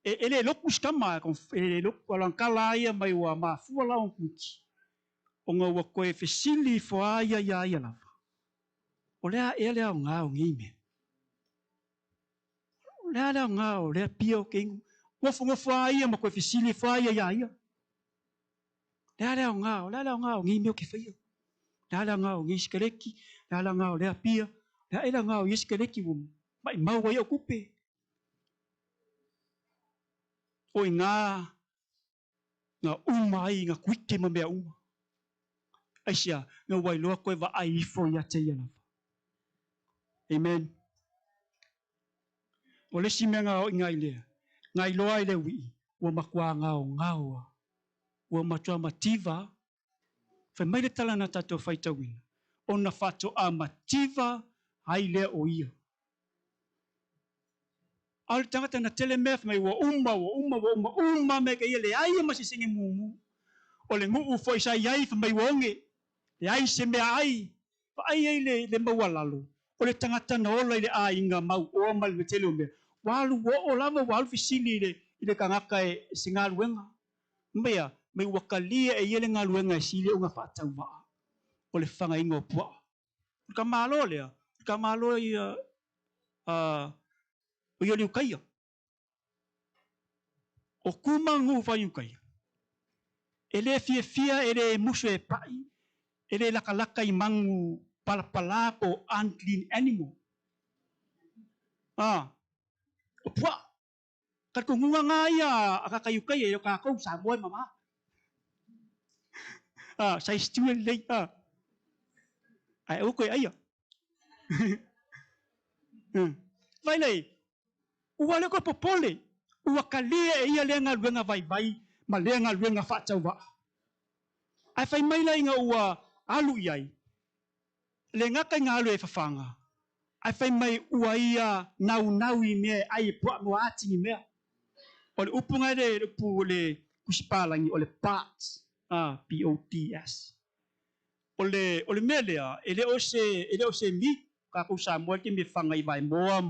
ele loku skama kon ele loku alankala ia mai wa mafua la on kuki o nga wa koe fesili fo ia lava o lea ele au ngā o ngime o lea le au ngā o lea pia o kengu ngofo ia ma koe fesili fo ia lea le au ngā o ngime o ke whaia lea le au ngā o ngiskereki lea le au ngā o lea pia lea ele au ngā o ngiskereki mai maua ia o kupe o ngā umai ngā kuite ma mea uma aisia ngā wailoa koe wa aifo ia te ia lava amen o lesi mea ngā o ingai lea ngai loa i le wii ua makua ngāoa ua matua mativa whai mai le tala na tātou whaitawina o na whato a mativa ai lea o ia au tangata na tele mea mai wa uma me ka ia le ai ma sisinge mungu o le ngu foi sai ai mai wonge le ai se mea ai fa ai le mawalalo o le tangata na ola le ai nga mau o mal le tele me walu o lava walu fisili le kangaka e singa luenga mea mai wakalia e yele nga luenga e sile o nga fatau wa o le fanga ingo pua ka malo ia o yoli ukaya o kumangu vai ukaya ele fia ele musu e pai ele laka i mangu pala ko unclean animal O pua. Kat ko ngunga nga ia akakayukay e kakau sa boy mama. Sa student late ai o ko ai. Vai lei. Ua le ko popole. Ua kalia e ia lenga luenga vai ma lenga luenga fa tauwa. Ai fai mai lai nga ua alu iai. Le ngaka ngā alu e whawhanga. Ai whai mai ua ia nau i mea ai e pua mua ati i mea. O le upunga le upu o le kusipalangi o le POTS. P-O-T-S. O le mea lea, ele o se mi, ka kou sa mua ke me whanga i vai moa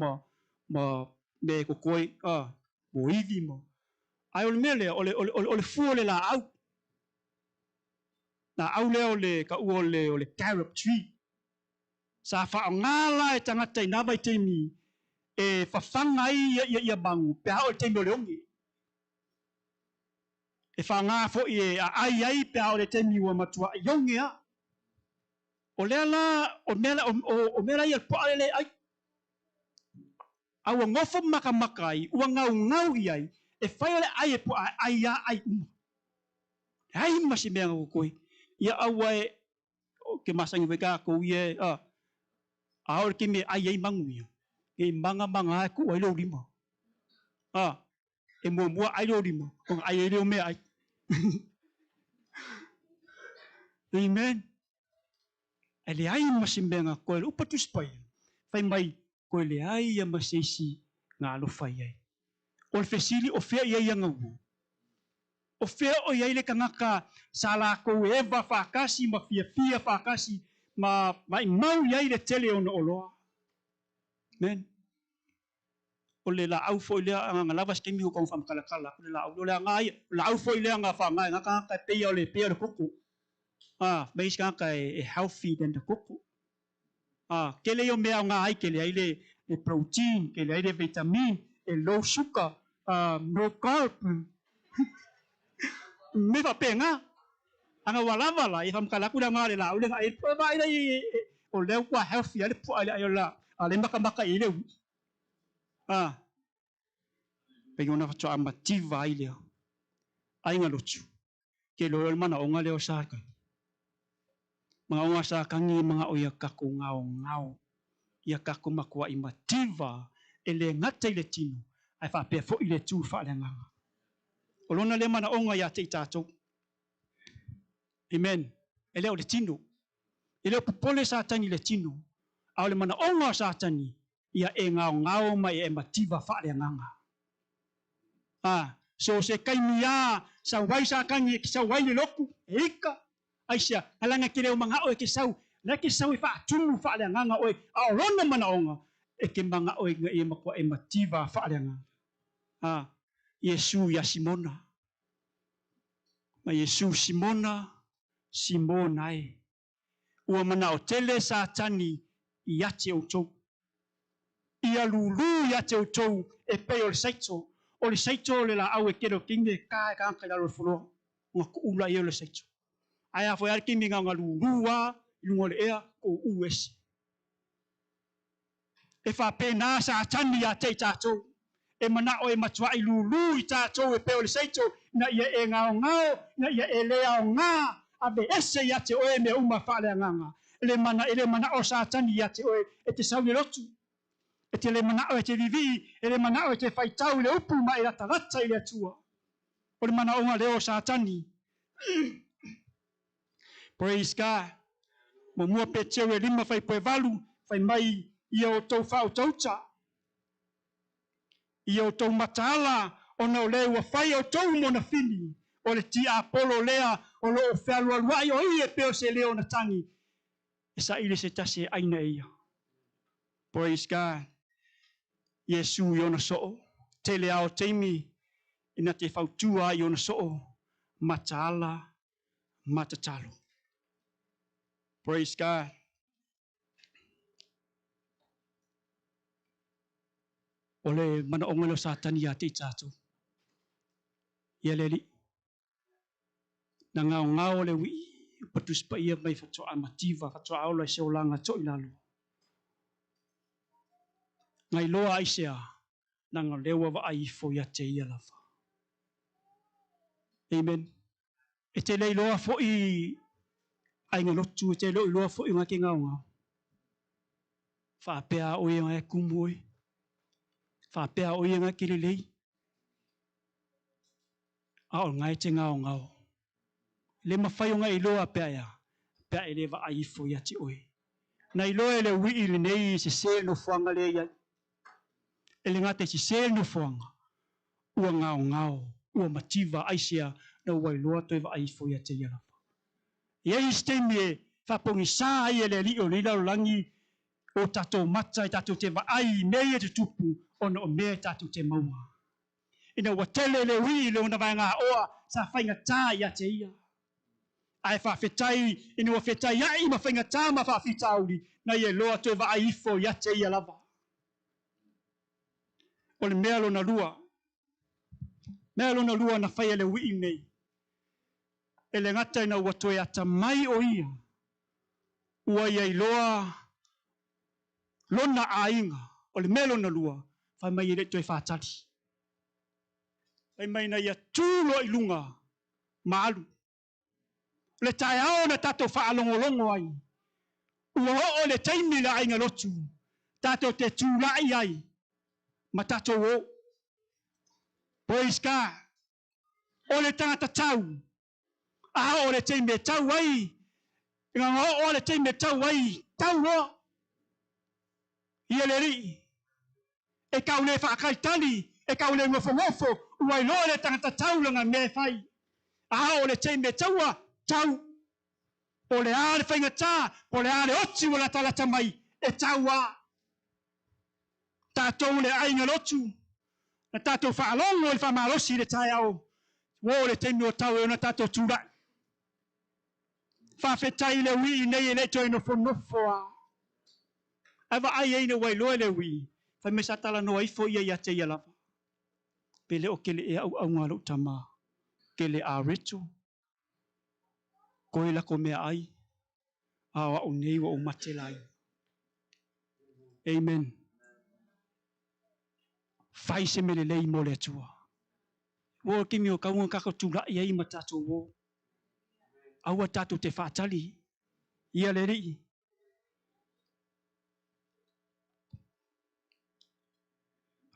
ma me kokoi, mo iwi mo. Ai o le mea lea, o le fua le la au. Na au lea o le, ka ua o le carob tree. Sa wha ngala e tangata i nawa i teimi e whawhanga ia bangu pe hao le teimi o le ongi. E wha ngā fo i e ai pe hao le teimi ua matua i ongi a. O lea la, o mea la i al poa le ai. Aua ngofo maka ai, ua ngau i ai, e whai ole ai e poa ai ai uma. Ai masi mea ngau koi. Ia aua e, ke masangi weka ko i e, aore ke me ai mangu ia. E manga ai ku ai lo lima. E mua ai lo lima. Kong ai leo mea ai. Amen. E le ai masimbenga koe upatus pai. Fai mai koe le ai ia masisi ngā alofa iai. O le fesili o fea iai anga ua. O fea o iai le kangaka sa la kou eva whakasi ma fia whakasi ma i mau iai le tele ona oloa. Amen. O le la au fo lea anga lavas kemi ho kong whamkalakala. O le la au lea ngai. La au fo lea ngā whangai. Ngā kangaka pea o le koko. Mais kangaka e healthy than the koko. Kele o mea o ngā ai kele ai le protein, kele ai le vitamin, e low sugar, no carb. Me fa penga. Anga wala e whamkalaku lea ngā le la au lea e provide o leo kua healthy ale pua ale ai la. Ale maka i leo. Pegi ona whatoa amativa ai leo. Ai ngā lotu. Ke loe mana o ngā leo sākai. Mga onga sa kangi mga o ia kako ngao. Ia kako makua i mativa e le ngata i le tino. Ai whapea fo i le tū wha le nganga. O lona le mana onga ia te i tātou. Amen. E leo le tino. E leo pupole sa tani le tino. Au le mana onga sa tani. Ia e ngao mai e mativa wha le nganga. So se kaimia sa wai sa kangi e kisa wai le loku. E ika. Aisia, alanga ke leo mga oe ke sau. Na ke sau e wha tumu wha le nganga oe. A rona mana onga. E ke mga oe nga e makua e mativa wha le nganga. Yesu ya Simona. Ma Yesu Simona e. Ua mana o tele sa tani i ate o tou. Ia lulu i ate o tou e pei o le saito. O le saito le la au e kero kinge ka e kanka i lalo fuloa. Nga kuula i o le saito. Ai a foi arki minga nga lulua lungo le ea ko US. E fa pena sa tani a te tatou. E mana o e matua i lulu i tatou e peo le seito na ia e ngao na ia e lea o ngā a be ese ia te oe me uma whale nganga. Ele mana o sa tani ia te oe e te sauni lotu. E te le mana o e te vivi, ele mana o e te whaitau le upu ma i rata i le atua. O le mana o ngā leo sa tani. Praise God. Mo mua pe teo e lima fai poe valu, fai mai ia o tau whao tauta. Ia o tau mataala, o na o leo a fai o tau mona fini, o le ti apolo lea, o lo o whalua luai o i e peo se leo na tangi. E sa ile se tase aina ia. Praise God. Yesu i ona soo, tele ao teimi, ina te whautua i ona soo, mataala, matatalo. Praise God. Ole mana ongelo satani ya te tātou. Ia leli. Na ngao le wi. Patus pa ia mai whatoa amativa, whatoa aula se o langa to i lalu. ngai loa aisea nanga lewa wa ai fo ia te ia lava. Amen. E te lei loa fo I ai ngā lotu, e te lei loa fo I ngā ke ngau ngau. Whapea o ia ngā kumoi. Whapea o ia ngā kiri lei. A o ngai te ngau ngau. Le mawhai o ngai loa pea ia. Pea e le wa ai fo ia te oi. Nei loa e le wii le nei se se no fuanga le ia. E le ngate se se no fuanga. Ua ngau ngau. Ua mativa aisia na wai loa toi wa ai fo ia te ia lava. Ia I stemi e whapongi sā ai e le li o lila o langi o tatou mata e tatou te wa ai nei e te tupu ona o mea tatou te maua. Ina ua tele le wii le ona vai ngā oa sa whainga tā ia te ia. Ai whawhetai, ina ua whetai ai ma whainga tā ma whawhitauri na ia loa toi wa ai fo ia te ia lava. O le mea lo na lua. Mea lo na lua na whai le wii nei. E le ngata ina ua toi ata mai o ia. Ua ia I loa lona ainga. O le melo na lua. Whai mai ele toi whātari. Whai mai na ia tūlo I lunga. Maalu. Le tae ao na tato whaalongolongo ai. Ua o le taimi la ainga lotu. Tato te tūlai ai. Ma tato o. Praise God. O le tangata tau. O le taimi e tau ai. Ngā o le taimi e tau ai. Tau roa. Ia le ri. E kau le whaakai tali. E kau le ngofo. Uai loa le tangata tau langa me whai. O le taimi e taua. Tau. O le ale whainga tā. O le ale oti wala talata mai. E taua. Tātou le ainga lotu. Na tātou whaalongo le whamalosi le tai au. Wo le taimi o tau e ona tātou tūrai. Whawhetai le wii nei e le toi no whonofoa. Awa ai eina wai loe le wii. Whai me satala no aifo ia te ia lava. Pele o kele e au au ngalo tama. Kele a reto. Koe la ko mea ai. Awa o nei wa o matelai. Amen. Whai se mele lei mo le tua. Wo kimi o kaunga kako tūra i ai matato wo. Aua tato te whātali. Ia le rii.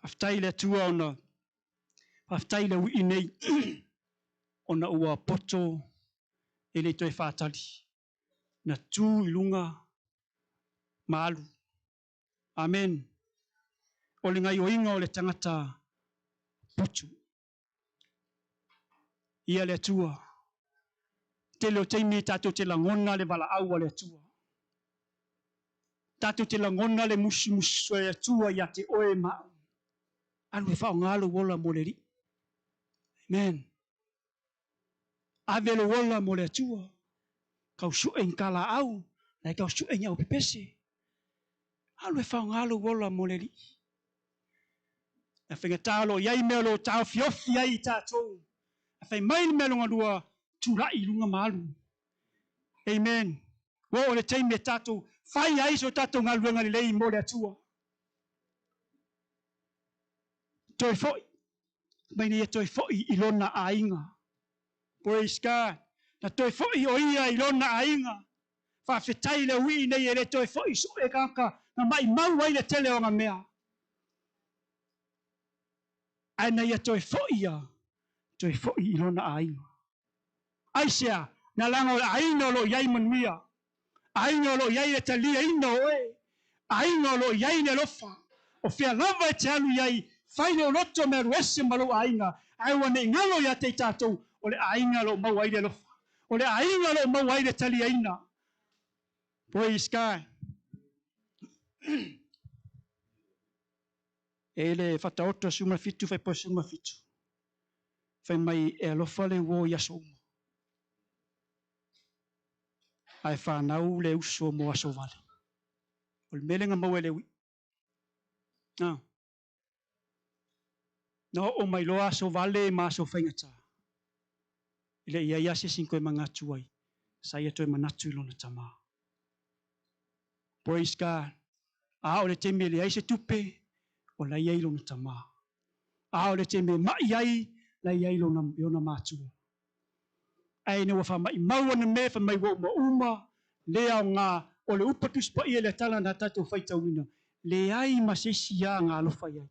Aftai le tua ona. Aftai le wii nei. Ona ua poto. E le toi whātali. Na tū ilunga. Maalu. Amen. O le ngai o inga o le tangata. Putu. Ia le tua. Te leo teimi tato te langona le wala aua le tua. Tato te langona le musi le tua ia te oe mao. Anu e whao ngalo wola mo le ri. Amen. Avelo wola mo le tua. Kau su en kala au. Na kau su en au pepese. Anu e whao ngalo wola mo le ri. E whenga tālo iai melo tāo fiofi ai tātou. E whai maini melo ngalua. Tūrai lunga malu. Amen. Wo o le teime tātou. Whai ai so tātou ngā luenga lei mo le atua. Toi foi. Maini e toi foi ilona a inga. Praise God. Na toi foi o ia ilona a inga. Whawhetai le ui nei e le toi foi so e kaka. Na mai mau ai le tele o ngā mea. Ana ia toi foi ia. Toi foi ilona a inga. Aisea, na lango aino lo iai manuia. Aino lo iai e talia ino oe. Aino lo iai ne lofa. O fea lava e te anu iai. Whaino loto me ruese malo ainga. Aiwa ne ngalo ia te tātou. O le ainga lo mau aile lofa. O le ainga lo mau aile talia ina. Praise God. Ele whataoto suma fitu, whai po suma fitu. Whai mai e alofa le wo yaso umo. Ai whanau le uso mo aso vale. O le melenga mau ele ui. No o mai loa aso vale ma aso whaingata. Ile ia ia se sinko e mangatu ai. Sa ia toi manatu ilona tama. Praise God. O le teme le aise tupe. o lai ai lona tama. A o le te me mai ai, lai ai lona iona mātua. Ai ne wa wha mai maua na me, wha mai wa uma, lea o ngā, o le upatus pa ia le tala na tatou whaitauina. Le ai masesi ia ngā alofa iai.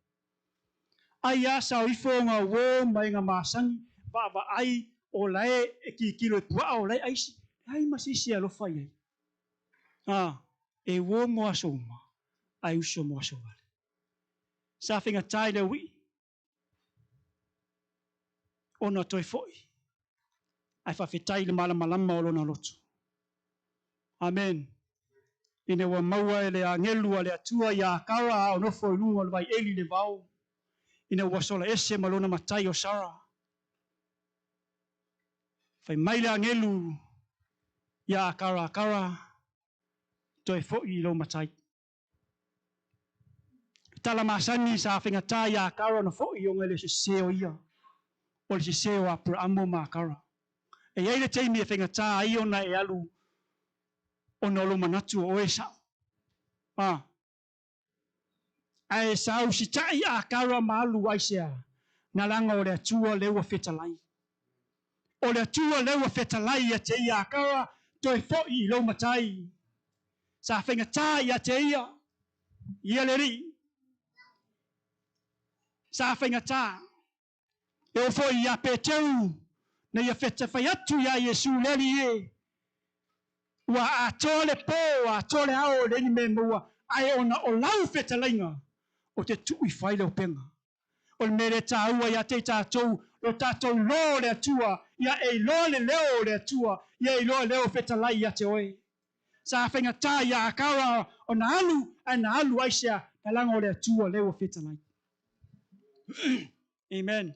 Ai asa o ifo ngā wō mai ngā māsangi, wa ai o lae e ki kilo e pua o lae aisi. Ai masesi alofa iai. E wō mo aso uma, ai uso mo aso wale. Sa whinga tai le wi. Ona toi foi. Ai whawhetai le malama o lona lotu. Amen. Ine wa maua e le angelu a le atua i a kawa o nofo i lunga le vai eli le vau. Ine wa sola ese malona matai o Sara. Fai mai le angelu i a kara toi foi i lo matai. Tala masani sa whinga tai a kara na foi o ngele se seo ia. O le se seo a pura amo ma kara. E eile teimi e whinga tai i ona e alu o nolo manatu o e sao. Ai sao si tai a kara malu aisea. Na langa o le atua lewa fetalai. O le atua lewa fetalai a te ia kara toi foi i lo matai. Sa whinga tai a te ia. Ia le ri. Sa whinga tai. E o foi ia peteu. Na ia feta fai atu ia Yesu leri e. Wa a tole po, a tole ao le ni me mua. Ai ona o lau fetalainga. O te tui whai leo penga. O le mere tā ua ia te tātou, o tātou lo le atua, ia e lo le leo le atua, ia e lo leo fetalai ia te oe. Sa whenga tā ia a kawa o na alu aisea, na langa o le atua leo fetalai. Amen.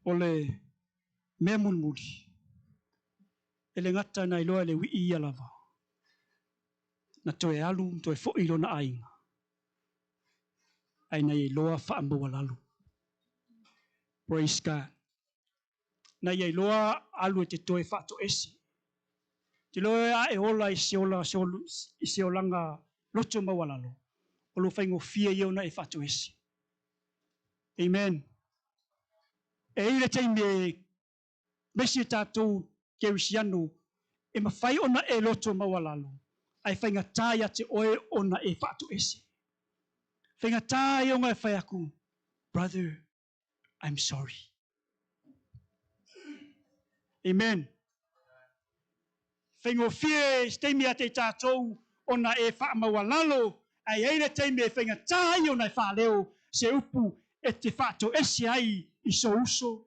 O le mea mulmuli. E le ngata na iloa le wii ia lava. Na toe alu, toe fo ilo na ainga. Ai na iloa whaambawa lalu. Praise God. Na iloa alu e te toe whaato esi. Te loe a e ola i se olanga loto mawalalo. O lo whaingo fia iau na e whaato esi. Amen. E ile teime mesi tātou kerisiano e mawhai ona e loto mawalalo. Ai whainga tāia te oe ona e whaato esi. Whainga tāia o ngai whai aku. Brother, I'm sorry. Amen. Whaingo fie steimi a te tātou ona e whaamawalalo. Ai eile teime e whainga tāia ona e whaaleo se upu e te whaato esi ai i so uso,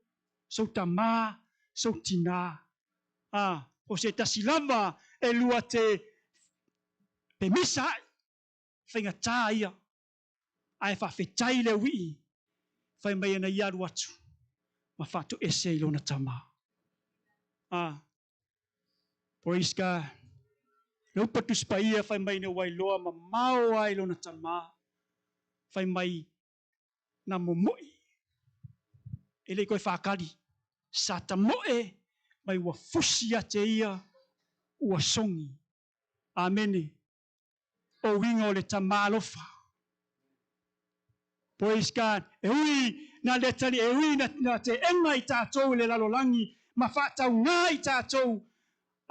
so tamā, so tina. O se tasilama e lua te pemisa whainga tā ia. Ai whawhetai le wii, whai mai ana iaru atu, ma whaato ese i lona tamā. Praise God. Le upatu spaia whai mai ne wailoa ma mao ai lona tamā. Whai mai na momoi. E le koe whakari. Sa ta moe mai ua fusi a te ia ua songi. Amene. O winga o le tamā lofa. Praise God. E hui na letani, e hui na te enga i tātou le lalolangi. Ma whātau ngā i tātou.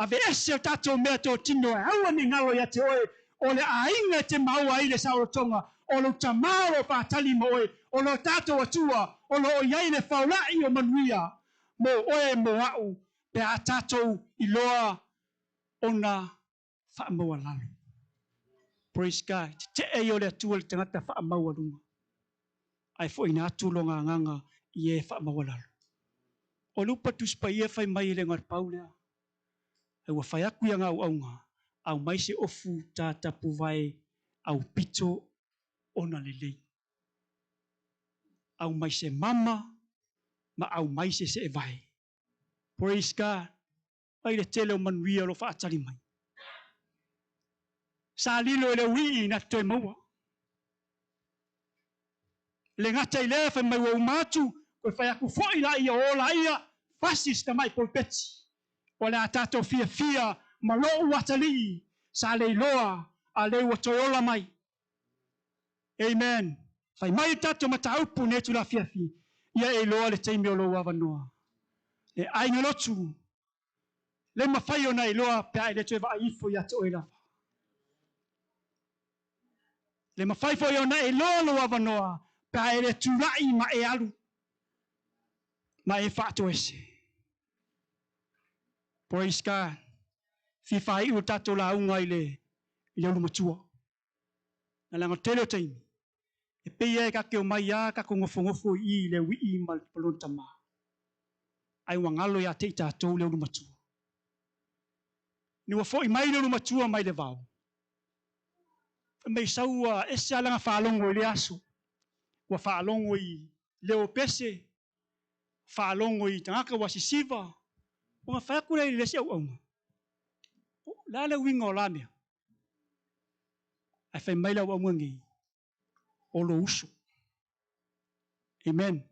Ave ese o tātou mea tō tino e aua ni ngalo ia te oe. O le ainga te maua i le saurotonga. O lo tamaro whātali mo oe. O lo tātou atua. O lo o iai le whaulai o manuia. Mo oe mo au. Pe a tātou i loa o na whaamaua lalo. Praise God. Te e o le atua le tangata whaamaua lunga. Ai fo ina atu lo ngā nganga i e whaamaua lalo. O lupa tuspa i e whai mai le ngar paulea. Ai wa whai aku i ngā aunga. Au mai se ofu tāta puwai au pito ona lelei. Au mai se mama, ma au mai se e vai. Praise God. Ai le tele o manuia lo whaatari mai. Sa lilo e le wii na toi maua. Le ngata i le fai mai wa umatu, koe fai aku foi la ia o la ia, fasis ta mai polpeti. O le atato fia ma lo watali, sa le loa, a le watoyola mai. Amen. Fai mai tato mataupu ne tu la fia. Ia e loa le teimi o lo wavanoa. E ai ngalotu, le mawhai o nei loa pia le tue wa ifo ia te oila. Le mawhai fo o nei loa lo wavanoa, pia le turai ma e alu. Ma e whaato ese. Praise God. Fifai u tato la unga i le ulu matua. Na langa telo teimi. E peia e kake o mai a kako ngofo i le wii ma le palon tama. Ai wangalo ya te i tato le ulu matua. Ni wafo i mai le ulu matua mai le vau. Mei saua ese alanga whaalongo i le aso. Wa whaalongo i leo pese. Whaalongo i tangaka wasisiva. O ngā whaakura i lese au aunga. La le winga o la mea. Ai whai maila au aunga ngi. O lo uso. Amen.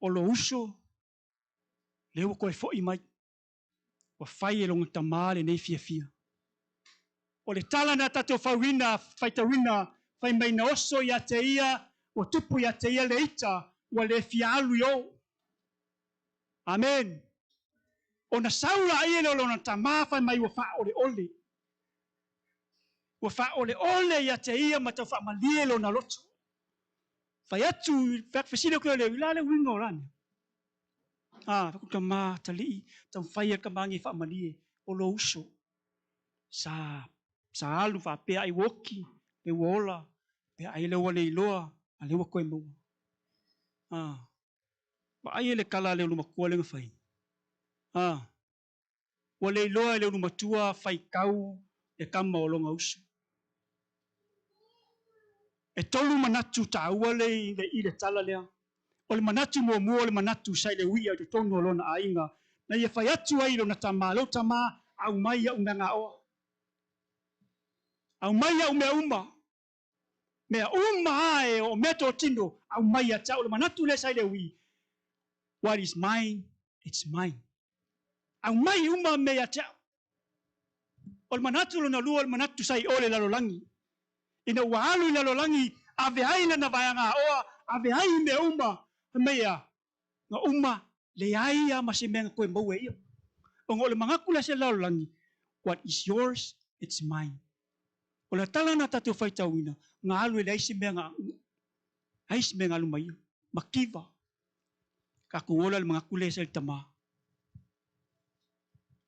O lo uso. Leo koe fo i mai. Wa whai e longa tamale nei fia. O le tala na tato whawina, whaitawina, whai mai na oso i a te ia, o tupu i a te ia le ita, wa le fia alu yo. Amen. O na saura ia le olona tamā whai mai wa wha ole ole. Wa wha ole ole i a te ia ma tau wha malie lo na loto. Whai atu, whakwhesino koe le wila le winga o rani. Whakuta mā talii, tau whai a kamangi wha malie, o lo uso. Sa alu wha pea ai woki, le wola, pea ai le wane iloa, a le wakoe mua. Wa ai le kala le uluma kua le ngawhai. Wa le iloa le uluma tua whai kau le kama o longa uso. E tolu manatu ta ua le i le tala lea. O le manatu mua o le manatu sai le wia te tonu o lona a inga. Na ia whai atu ai lo na tama, lo tama, au mai au mea ngā oa. Au mai au mea uma. Mea uma ae o mea tō tino, au mai a tau le manatu le sai le wi. What is mine, it's mine. Au mai uma mea tau. O le manatu lo na lua, o le manatu sai o le lalolangi. Ina waalu i lalolangi, ave ai na vaya ngā oa, ave ai mea uma, mea, ngā uma, le ai a masi mea koe maue ia. O ngā le mangaku le se lalolangi, what is yours, it's mine. O le tala na tatu whaitawina, ngā alu e le aisi mea ngā alu mai, makiva. Ka kuola le mangaku le se tama.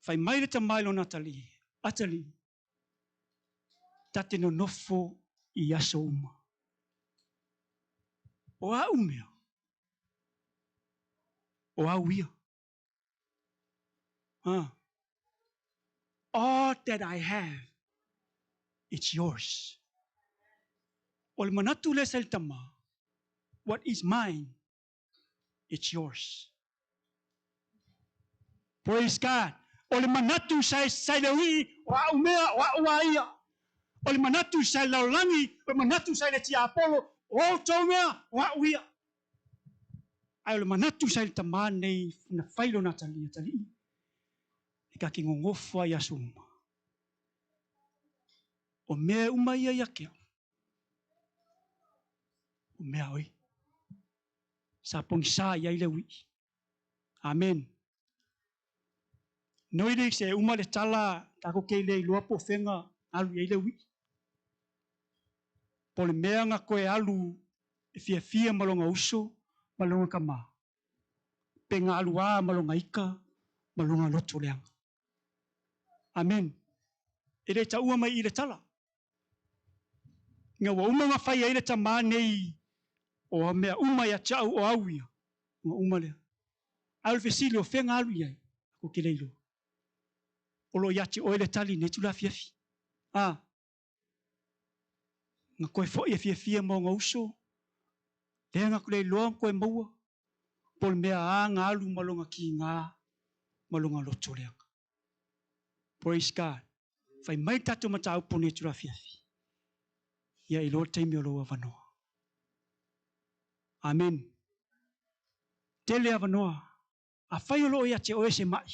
Whai mai le tamai lo natali, atali. Tate no nofo i aso uma. O a umea. O a uia. All that I have, it's yours. O le manatu le sel tama. What is mine, it's yours. Praise God. O le manatu sai le wi, o a umea, o a ua ia. O le manatu sai laulangi, o le manatu sai le tia apolo, o tau mea, o a uia. Ai o le manatu sai le tama nei na whailo na tali. E ka ki ngongofo ai aso uma. O mea uma ia ia kea. O mea oi. Sa pongi sa ia ile wi. Amen. Noire se uma le tala tako kei le ilua po whenga alu ia ile wi. Po le mea nga koe alu e fia malonga uso, malonga kama. Pe ngā alu a malonga ika, malonga loto leanga. Amen. E re ta ua mai i le tala. Nga wa uma nga whai e le ta maa nei o mea uma ia tau o auia. Nga uma lea. Alu fesili o whenga alu iai. Ako ke leilo. Olo iati o ele tali ne tula fiafi. Nga koe fo ia fia mo ngā uso. Lea nga kule loa koe maua. Pol mea a ngā alu malonga ki ngā malonga loto leanga. Praise God. Whai mai tato matau po ne tula fiafi. Ia i loa teimi o loa wanoa. Amen. Tele avanoa. A whai o loo ia te oe se mai.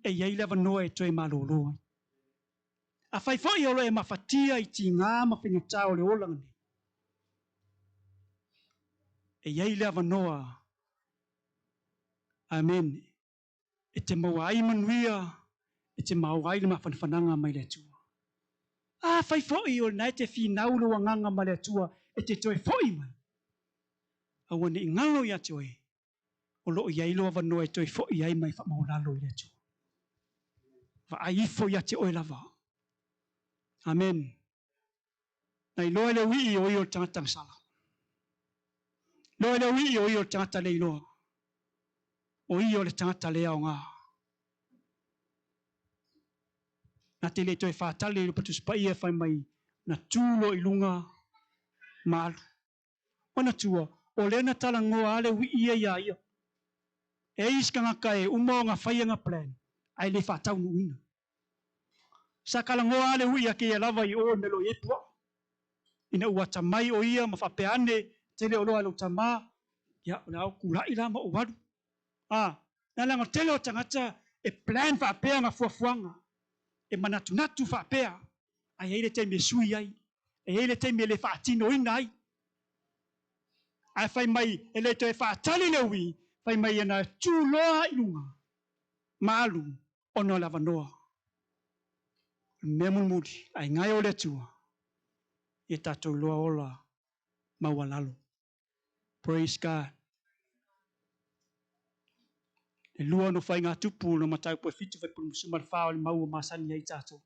E iei le avanoa e toi malolo. A whai whai o loo e mawhatia I ti ngā mawhina tau le olangani. E iei le avanoa. Amen. E te maua ai manuia. E te maua ai le mawhanwhananga mai le tua. A whai whai o nai te whinau lo nganga mai le tua. E te toi whai mai. Awa ni ngalo ia te oe. O loo iei lo avanoa e toi whai ai mai wha maulalo I le tua. Va aifo ia te oe lava. Amen. Nei loa le wii o io tangata sala. Loa le wii o io tangata le iloa. O io le tangata le au ngā. Na te le toi whātale I patu spai e whai mai. Na tūlo I lunga. Malu. Ona tua. O le na tala ngoa ale wii ia ia. E iska ngaka e umao ngā whaia ngā plan. Ai le whātau nuina. Sa kala ngoa ale wii ake e lava I o melo e pua. Ina ua tamai o ia ma whapeane tele o loa lo tamā. Ia o nao kurai la ma o waru. Nā langa tele o tangata e plan whapea ngā fuafuanga. E manatu natu whapea. Ai eile te me sui ai. E eile te me le whaatino ina ai. Ai whai mai e le toi whaatali le ui. Whai mai e nā tūloa I lunga. Maalu ono lava noa. Mea mumuri ai ngai o le tua. E tātou loa ola maua lalo. Praise God. E lua no whai ngā tupu no matau poe fitu whai punu musumar whao le maua masani ai tātou.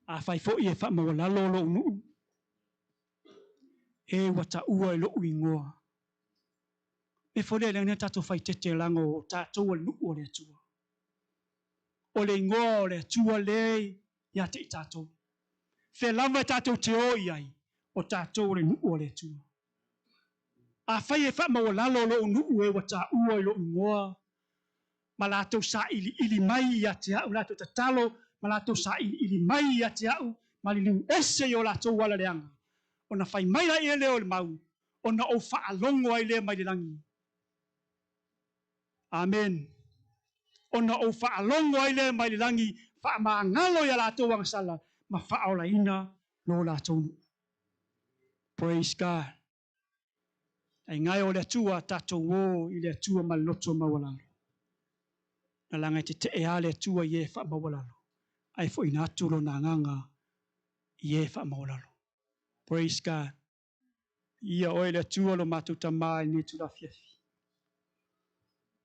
A whai fo I e wha maua lalo lo unu. E wata ua e lo ui ngoa. E fore le ngā tātou whai tete lango o tātou al nuku o le atua. O le ngoa o le atua le ia te I tātou. Fe lama tātou te oi ai, o tātou le nuku o le tua. A whai e wha maua lalo lo nuku e wa tā ua I lo ngoa. Ma lātou sa ili mai I te au, lātou ta talo, ma lātou sa ili mai I te au, ma li liu ese I o lātou wala leanga. O na whai mai la I leo le mau, o na o wha alongo ai lea mai le langi. Amen. O na o wha alongo ai lea mai le langi, wha maa ngalo I a lātou wangasala, ma whaola ina no la tonu. Praise God. Ai ngai o le atua tātou wō I le atua ma loto mawalalo. Na langa te e a le atua I e wha mawalalo. Ai fo ina atulo na nganga I e wha mawalalo. Praise God. Ia oe le atua lo mātou tamā I ne tu la fiafi.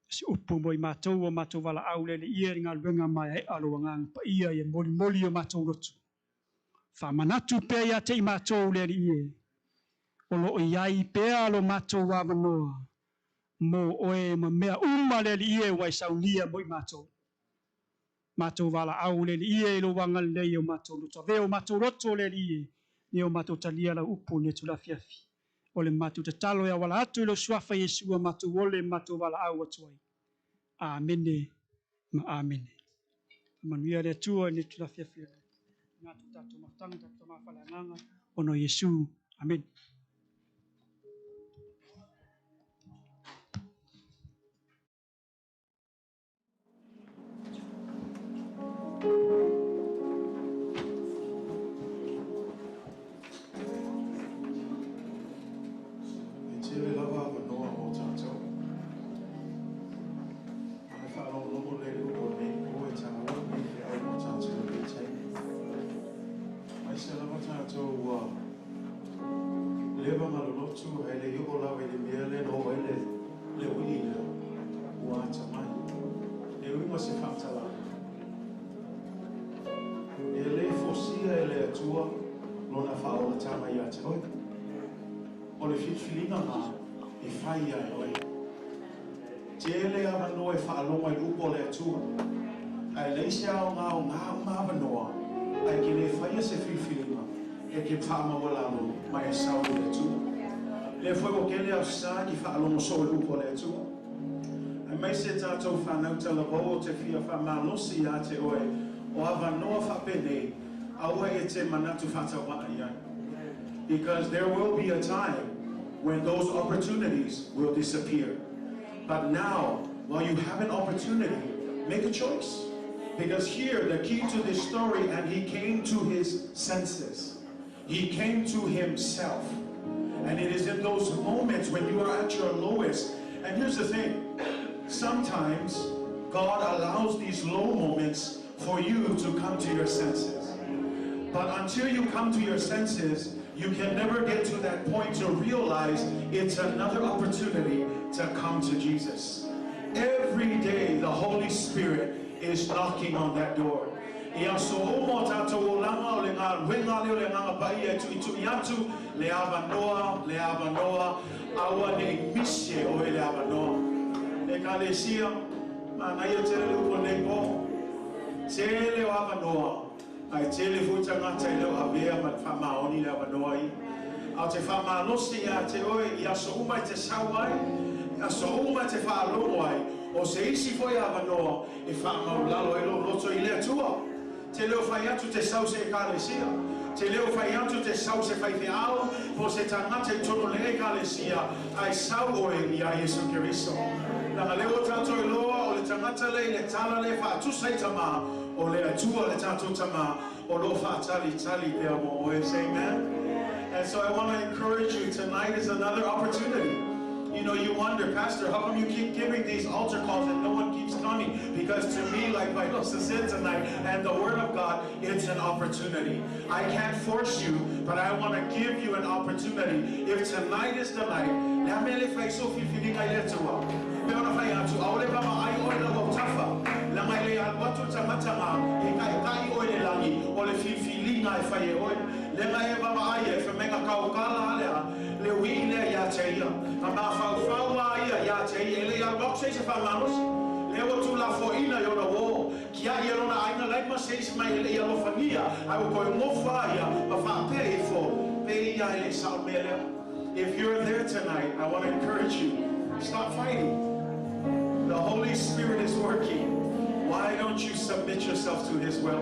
Si upu mo I mātou o mātou wala au le ia ringa luenga mai e alo wanganga pa ia I e moli o mātou loto. Wha manatu pēr ia te I mātou le ie. O lo iai pēr lo mātou wa manoa. Mo oe ma mea le ie wai saunia mo I mātou. Mātou wala au le ie lo wangal le o mātou loto. Veo mātou loto le ie. Ni o mātou talia la upu ne tu la fiafi. O le mātou te talo ya wala atu I lo suafa Yesua mātou ole mātou wala au atuai. Amene ma amene. Manuia le tua ne tu la fiafi. Ngā tu tātou matanga, tātou mawhala nganga, ono Yesu. Amen. Leva malolotu ele yugo la ele miele no ele le uni wa tamai e ui mo se fatala ele fosia ele atua no na fao la tama ia te oi o le filinga ma I fai ai oi te ele ava no e whaalonga I upo le atua ai leisia o ngā mawanoa ai ki le fai se filinga e ke pama wala lo mai sau le tu le foi o que le asa ki fa lo so lu po le tu ai mai se tatou fa na tala bo te fia fa ma no si a te oe o ava no fa pene a oe e te manatu fa ta wa ia because there will be a time when those opportunities will disappear. But now, while you have an opportunity, make a choice. Because here, the key to this story, and he came to his senses. He came to himself. And it is in those moments when you are at your lowest. And here's the thing. Sometimes God allows these low moments for you to come to your senses. But until you come to your senses, you can never get to that point to realize it's another opportunity to come to Jesus. Every day, the Holy Spirit is knocking on that door. I tell you, who's a man tell you, Avia, but Fama only have a noy. I'll tell Fama Lucia, Yasuma to Sawai, Yasuma to Faloi, or say she for Yavano, if I'm a Lalo, Loto Iletua. Tell you if I have to South Calesia. Tell you if I have to South Faiao, for Setanate Tonole Calesia, I saw Yasu Kiriso. Nagaleo Tato Loa, or the Tamatale, the Talalefa, to Saitama. And so I want to encourage you, tonight is another opportunity. You know, you wonder, Pastor, how come you keep giving these altar calls and no one keeps coming? Because to me, like my sister said tonight, and the Word of God, it's an opportunity. I can't force you, but I want to give you an opportunity. If tonight is the night, if you're there tonight, I want to encourage you, stop fighting. The Holy Spirit is working. Why don't you submit yourself to His will?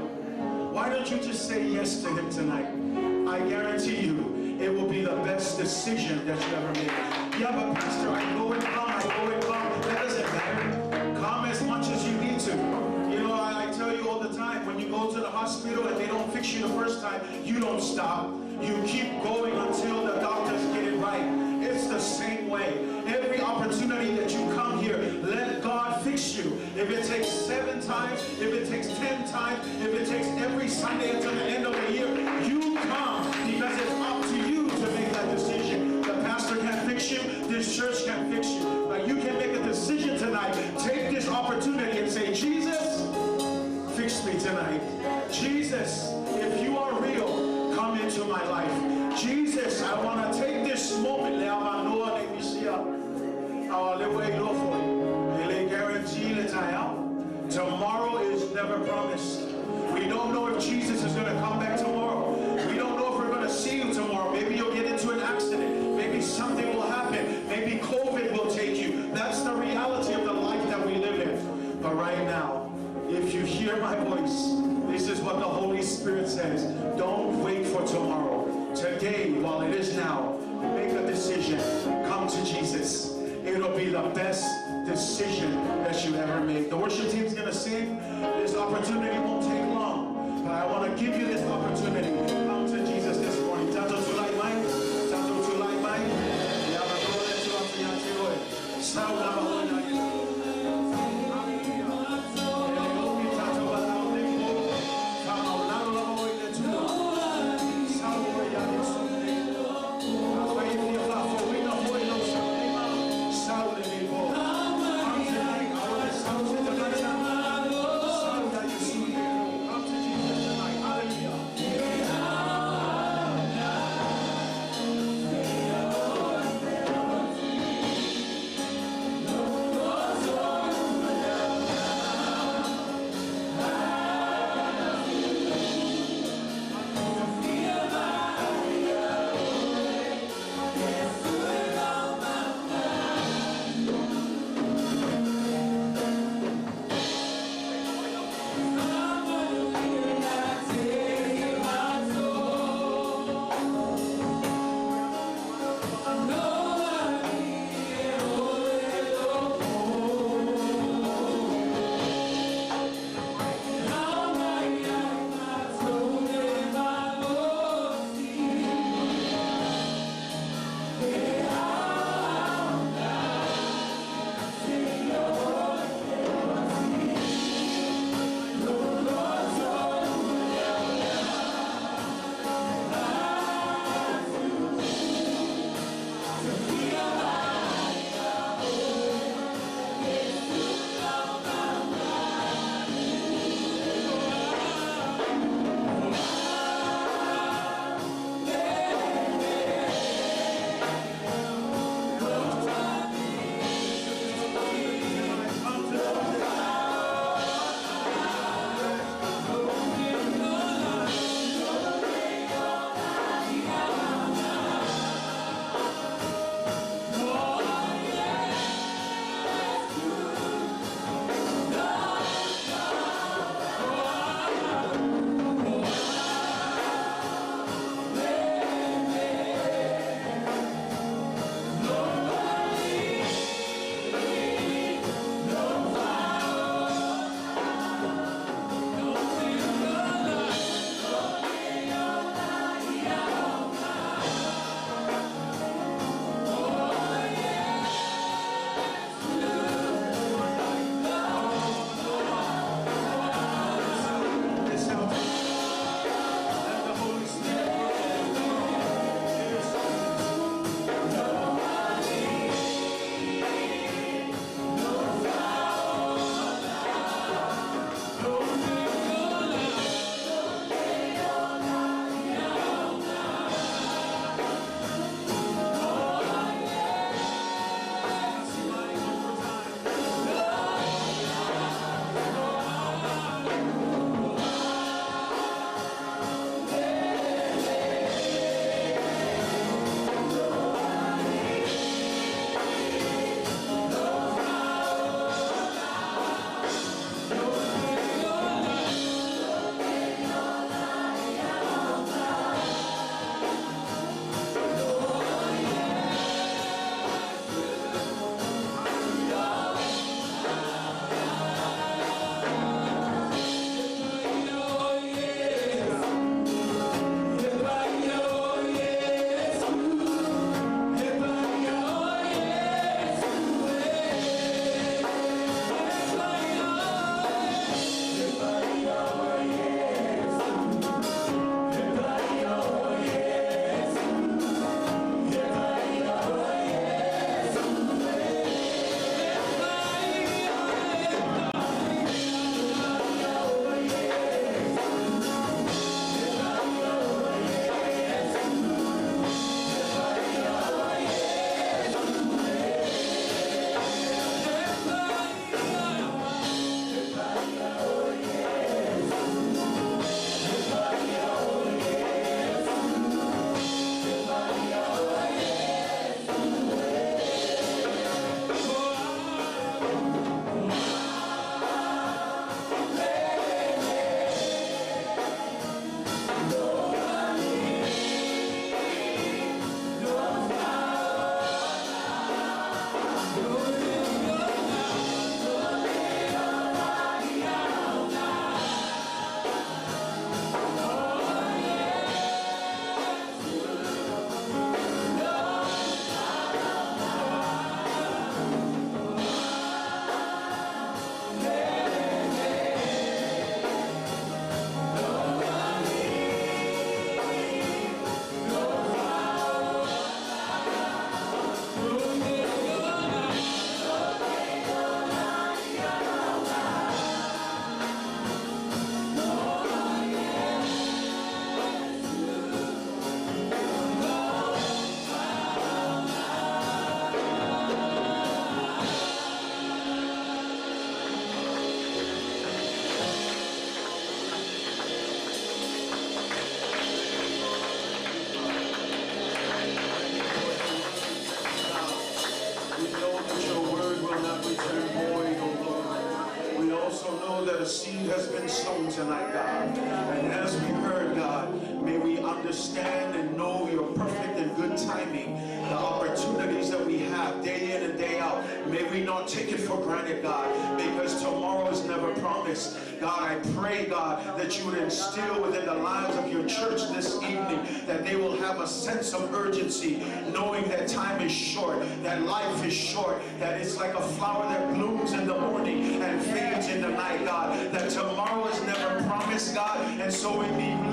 Why don't you just say yes to Him tonight? I guarantee you, it will be the best decision that you ever made. Yeah, but Pastor, I go and come, That doesn't matter. Come as much as you need to. You know, I tell you all the time, when you go to the hospital and they don't fix you the first time, you don't stop. You keep going until the doctors get it right. It's the same way. Every opportunity that you come here, let God fix you. If it takes 7 times, if it takes 10 times, if it takes every Sunday until the end of the year, you come, because it's up to you to make that decision. The pastor can't fix you. This church can't fix you. But you can make a decision tonight. Take this opportunity and say, Jesus, fix me tonight. Jesus, if you are real, come into my life. Jesus, I want to take this moment. Tomorrow is never promised. We don't know if Jesus is going to come back tomorrow. We don't know if we're going to see you tomorrow. Maybe you'll get into an accident. Maybe something will happen. Maybe COVID will take you. That's the reality of the life that we live in. But right now, if you hear my voice, this is what the Holy Spirit says. Don't wait for tomorrow. Today, while it is now, make a decision. Come to Jesus. It'll be the best decision that you ever made. The worship team's going to sing. This opportunity won't take long. But I want to give you this opportunity. Come to Jesus this morning. Tato tulai mai. Tato tulai mai. Yama kore tuwa tuya tiroe. Saula mahona. Hallelujah. we not take it for granted, God, because tomorrow is never promised. God, I pray, God, that you would instill within the lives of your church this evening that they will have a sense of urgency, knowing that time is short, that life is short, that it's like a flower that blooms in the morning and fades in the night, God, that tomorrow is never promised, God, and so we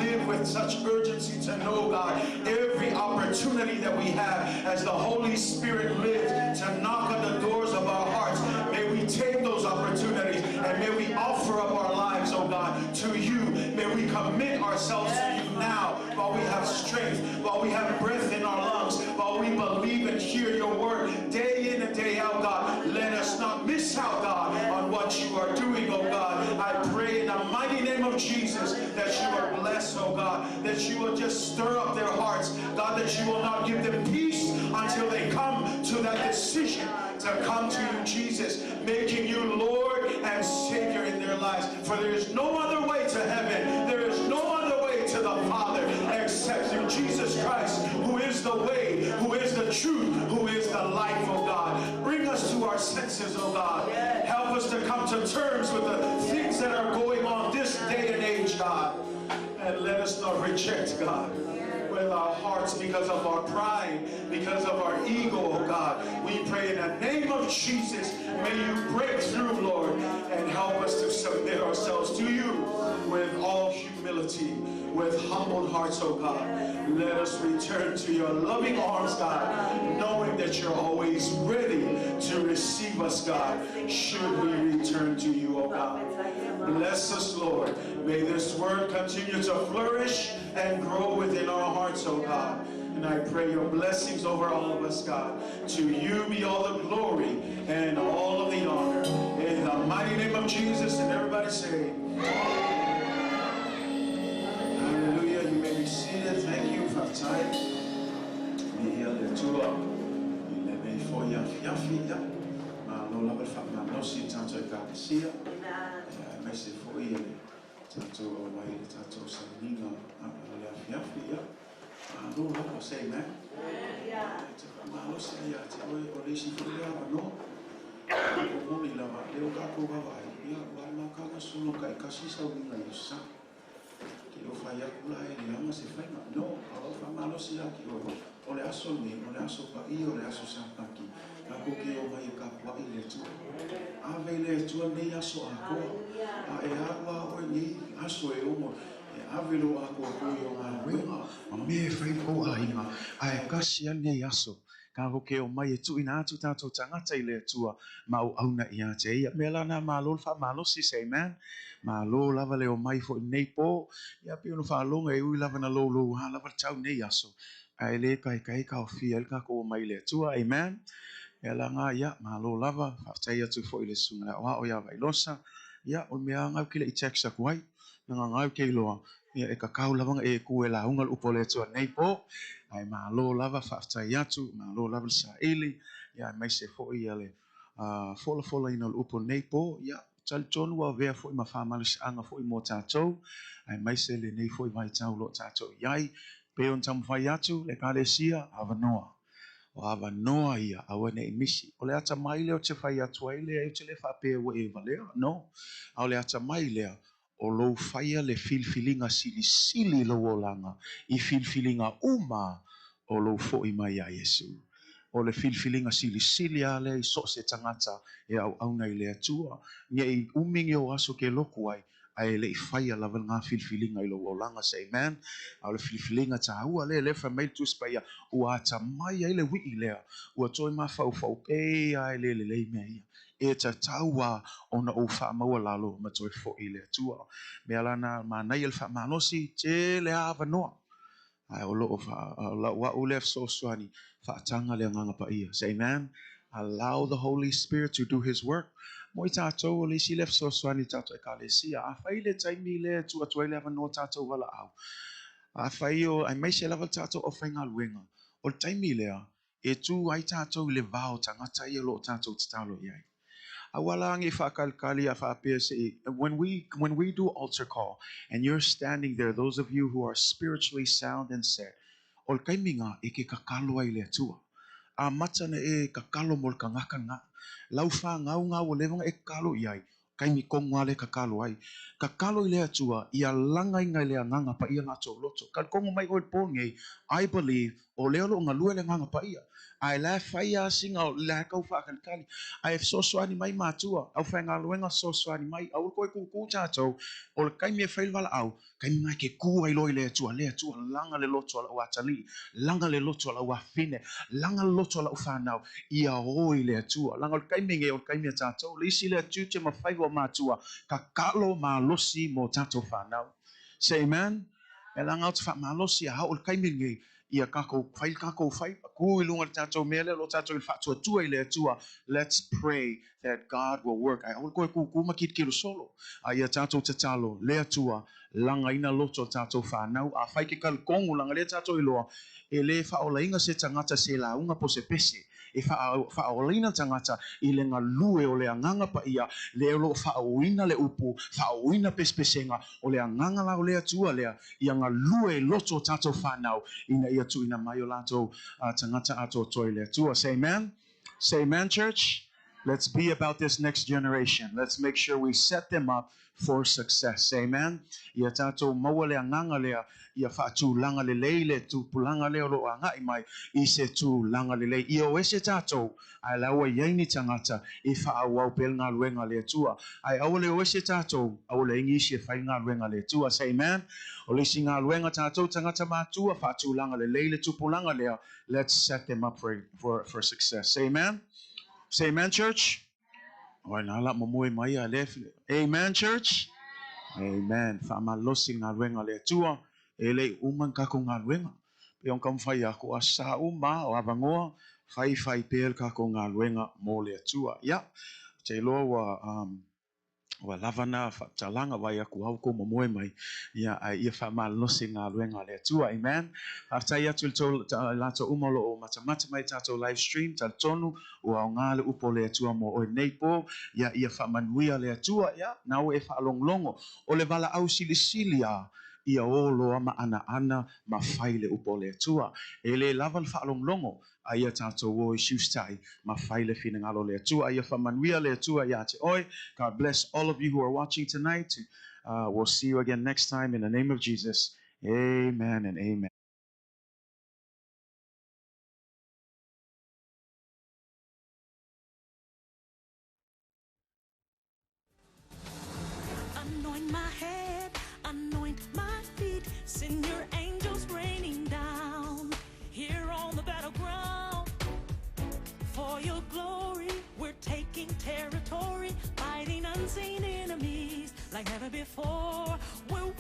live with such urgency to know, God, every opportunity that we have as the Holy Spirit lives to knock on the doors of our hearts, may we take those opportunities and may we offer up our lives, oh God, to you. May we commit ourselves to you now while we have strength, while we have breath in our lungs, while we believe and hear your word day in and day out, God. Let us not miss out, God, on what you are doing, oh God. I pray in the mighty name of Jesus that you will bless, oh God, that you will just stir up their hearts, God, that you will not give them peace until they come to that decision to come to you, Jesus, making you Lord and Savior in their lives. For there is no other way to heaven. There is no other way to the Father except through Jesus Christ, who is the way, who is the truth, who is the life, oh God. Bring us to our senses, oh God. Help us to come to terms with the things that are going on this day and age, God. And let us not reject, God, with our hearts because of our pride, because of our ego, oh God. We pray in the name of Jesus, may you break through, Lord, and help us to submit ourselves to you with all humility, with humbled hearts, oh God. Let us return to your loving arms, God, knowing that you're always ready to receive us, God, should we return to you, oh God. Bless us, Lord. May this word continue to flourish and grow within our hearts, oh God. And I pray your blessings over all of us, God. To you be all the glory and all of the honor. In the mighty name of Jesus, and everybody say, hallelujah. You may be seated. Thank you for time. Me here the two up. You let me for your feet. No love for my no see tanto Garcia. Merci for you. Tanto my tanto Salina. No love say man. No say ya. Or is she for the no? Only love. Leo Gaku Hawaii. Ya, Wala Kama Sulu Kai Kasi Sawina Yusa. Kilo Faya Kula, Yama Sifema. No, our Famalo Siaki or Aso me, or Aso Pai, or Aso Sapaki. Nakokeo Mayaka ile tu. Avele tu ande aso ako. Aeawa o ni aso e omo. Avelo ako yo ma. Me fai ko ainga. Ai kasi ane aso. Nakokeo mai tu ina tu tato tangata ile tua mau auna ia te ia melana malol fa malosi say man. Malo lava leo mai fo nepo. Ia pio fa longa e ui lava na lo ha lava tau nei aso. Ai le kai ka fiel ka ko mai le tua amen. Ela nga ya malo lava fatai atu fo ile sunga wa o ya vai losa ya o me anga kile I text kwai nga nga ke loa ya e kakau lava e ku ela ungal upole tu nei po ai malo lava fatai atu malo lava sa ili ya mai se fo ile fola ina upo nei po ya tal ton wa ve fo ma famalis anga fo mo tato ai mai se le nei fo mai tau lo tato yai pe on tam fai atu le kalesia avanoa o ava noa ia awane emisi o le ata mai leo te fai atu ai lea te le whape wa e valea no au le ata mai lea o lou faia le filfilinga sili lo o langa I filfilinga uma o lou fo I mai a Yesu o le filfilinga sili a le I so se tangata e au nei le atua nia I umingi o aso ke loku ai ai le faia la nga filfilinga I lo o langa say man au le filfilinga ta ua le fa mai tu spaia ua ta mai ai le wi le ua toi ma fau pe ai le me e ta taua ona o fa ma lalo ma toi fo I le tua me ala na ma nai el fa manosi te le ava no ai o lo fa la wa u lef so swani fa tanga le nga pa ia say man allow the Holy Spirit to do his work moi tatou o le si lef so swani tatou e kalesia a fai le taimi le tu atu le ava no tatou wala au a fai o ai mai se lava tatou o fainga luenga o le taimi lea e tu ai tatou le vao tangata ia lo tatou tatalo iai a wala ngi whakalkali a whapea se when we do altar call and you're standing there those of you who are spiritually sound and set o le kaiminga e ke kakalo ai le atua a matana e kakalo mo le kangakanga lau whangau ngā o lewanga e kalo iai, kai mi konga le ka kalo ai. Ka kalo i lea tua, ia langa i ngai lea nganga pa ia ngato loto. Ka kongo mai oi po ngei, I believe, o leo lo ngā lua le nganga pa ia. Ai la whaia singa o la kau whakalikali. Ai so swani mai mātua, au whainga luenga so swani mai, au koe kuku tātou, o le kai mea whailwala au, kai ngai ke kua i loi lea tua langa le loto ala uatali, langa le loto ala uafine, langa le loto ala ufanau, ia oi lea tua, langa o kai mea o kai mea tātou, le isi lea tute ma whaiwa mātua, ka kalo ma losi mo tātou whanau. Say amen. E langa o te wha ma losi a hao o kai mea ia kako whai, ku i lunga le tātou mele, lo tātou i whatua tua i lea tua. Let's pray that God will work. Ai au koe ku makit kilo solo. Ai ia tātou te talo, lea tua, langa ina loto tātou whanau, a whai ke kongu langa lea tātou i loa, e le whaola se tangata se la unga po se pese. E whaolina tangata i le ngā lue o le anganga pa ia, le lo whaoina le upu, whaoina pespesenga, o le anganga la o lea tua lea, ia ngā lue loto tātou whanau, ina ia tu ina mai o lato tangata ato toi lea tua. Say amen? Say amen, church? Let's be about this next generation. Let's make sure we set them up for success. Say amen? Ia tātou maua le anganga lea, ia whaatu langa le leile, tu pulanga leo lo anga i mai, i se tu langa le lei. Ia o ese tātou, ai laua iaini tangata, i whaawau pel ngā luenga lea tua. Ai awale o ese tātou, awale ingi isi e whai ngā luenga lea tua. Say amen? O le isi ngā luenga tātou, tangata mātua, whaatu langa le leile, tu pulanga lea. Let's set them up for success. Say amen? Say amen, church? Oi nala momoe mai a lefle. Amen, church? Amen. Whamalosi ngā luenga lea tua. E le uman kako ngā luenga. Pe on kam whai ako a sa uma o avangoa, whai pel kako ngā luenga mō lea tua. Ia, te loa wa lavana talanga wai aku au ko momoe mai. Ia ia whamalosi ngā luenga lea tua. Amen. Artai atu lato umalo o matamata mai tato live stream, tal tonu, o au ngā le upo lea tua mo o neipo, ia whamanuia lea tua, ia, nau e whaalonglongo. O le wala au silisilia, ia o loa ma ana ma whaile upo lea tua. E le lawan whaalonglongo, a ia tātou o i siustai ma whaile whina ngalo lea tua. Ia whamanuia lea tua ia te oi. God bless all of you who are watching tonight. We'll see you again next time in the name of Jesus. Amen and amen. Anoint my head, anoint my feet, send your angels raining down here on the battleground. For your glory, we're taking territory, fighting unseen enemies like never before. We're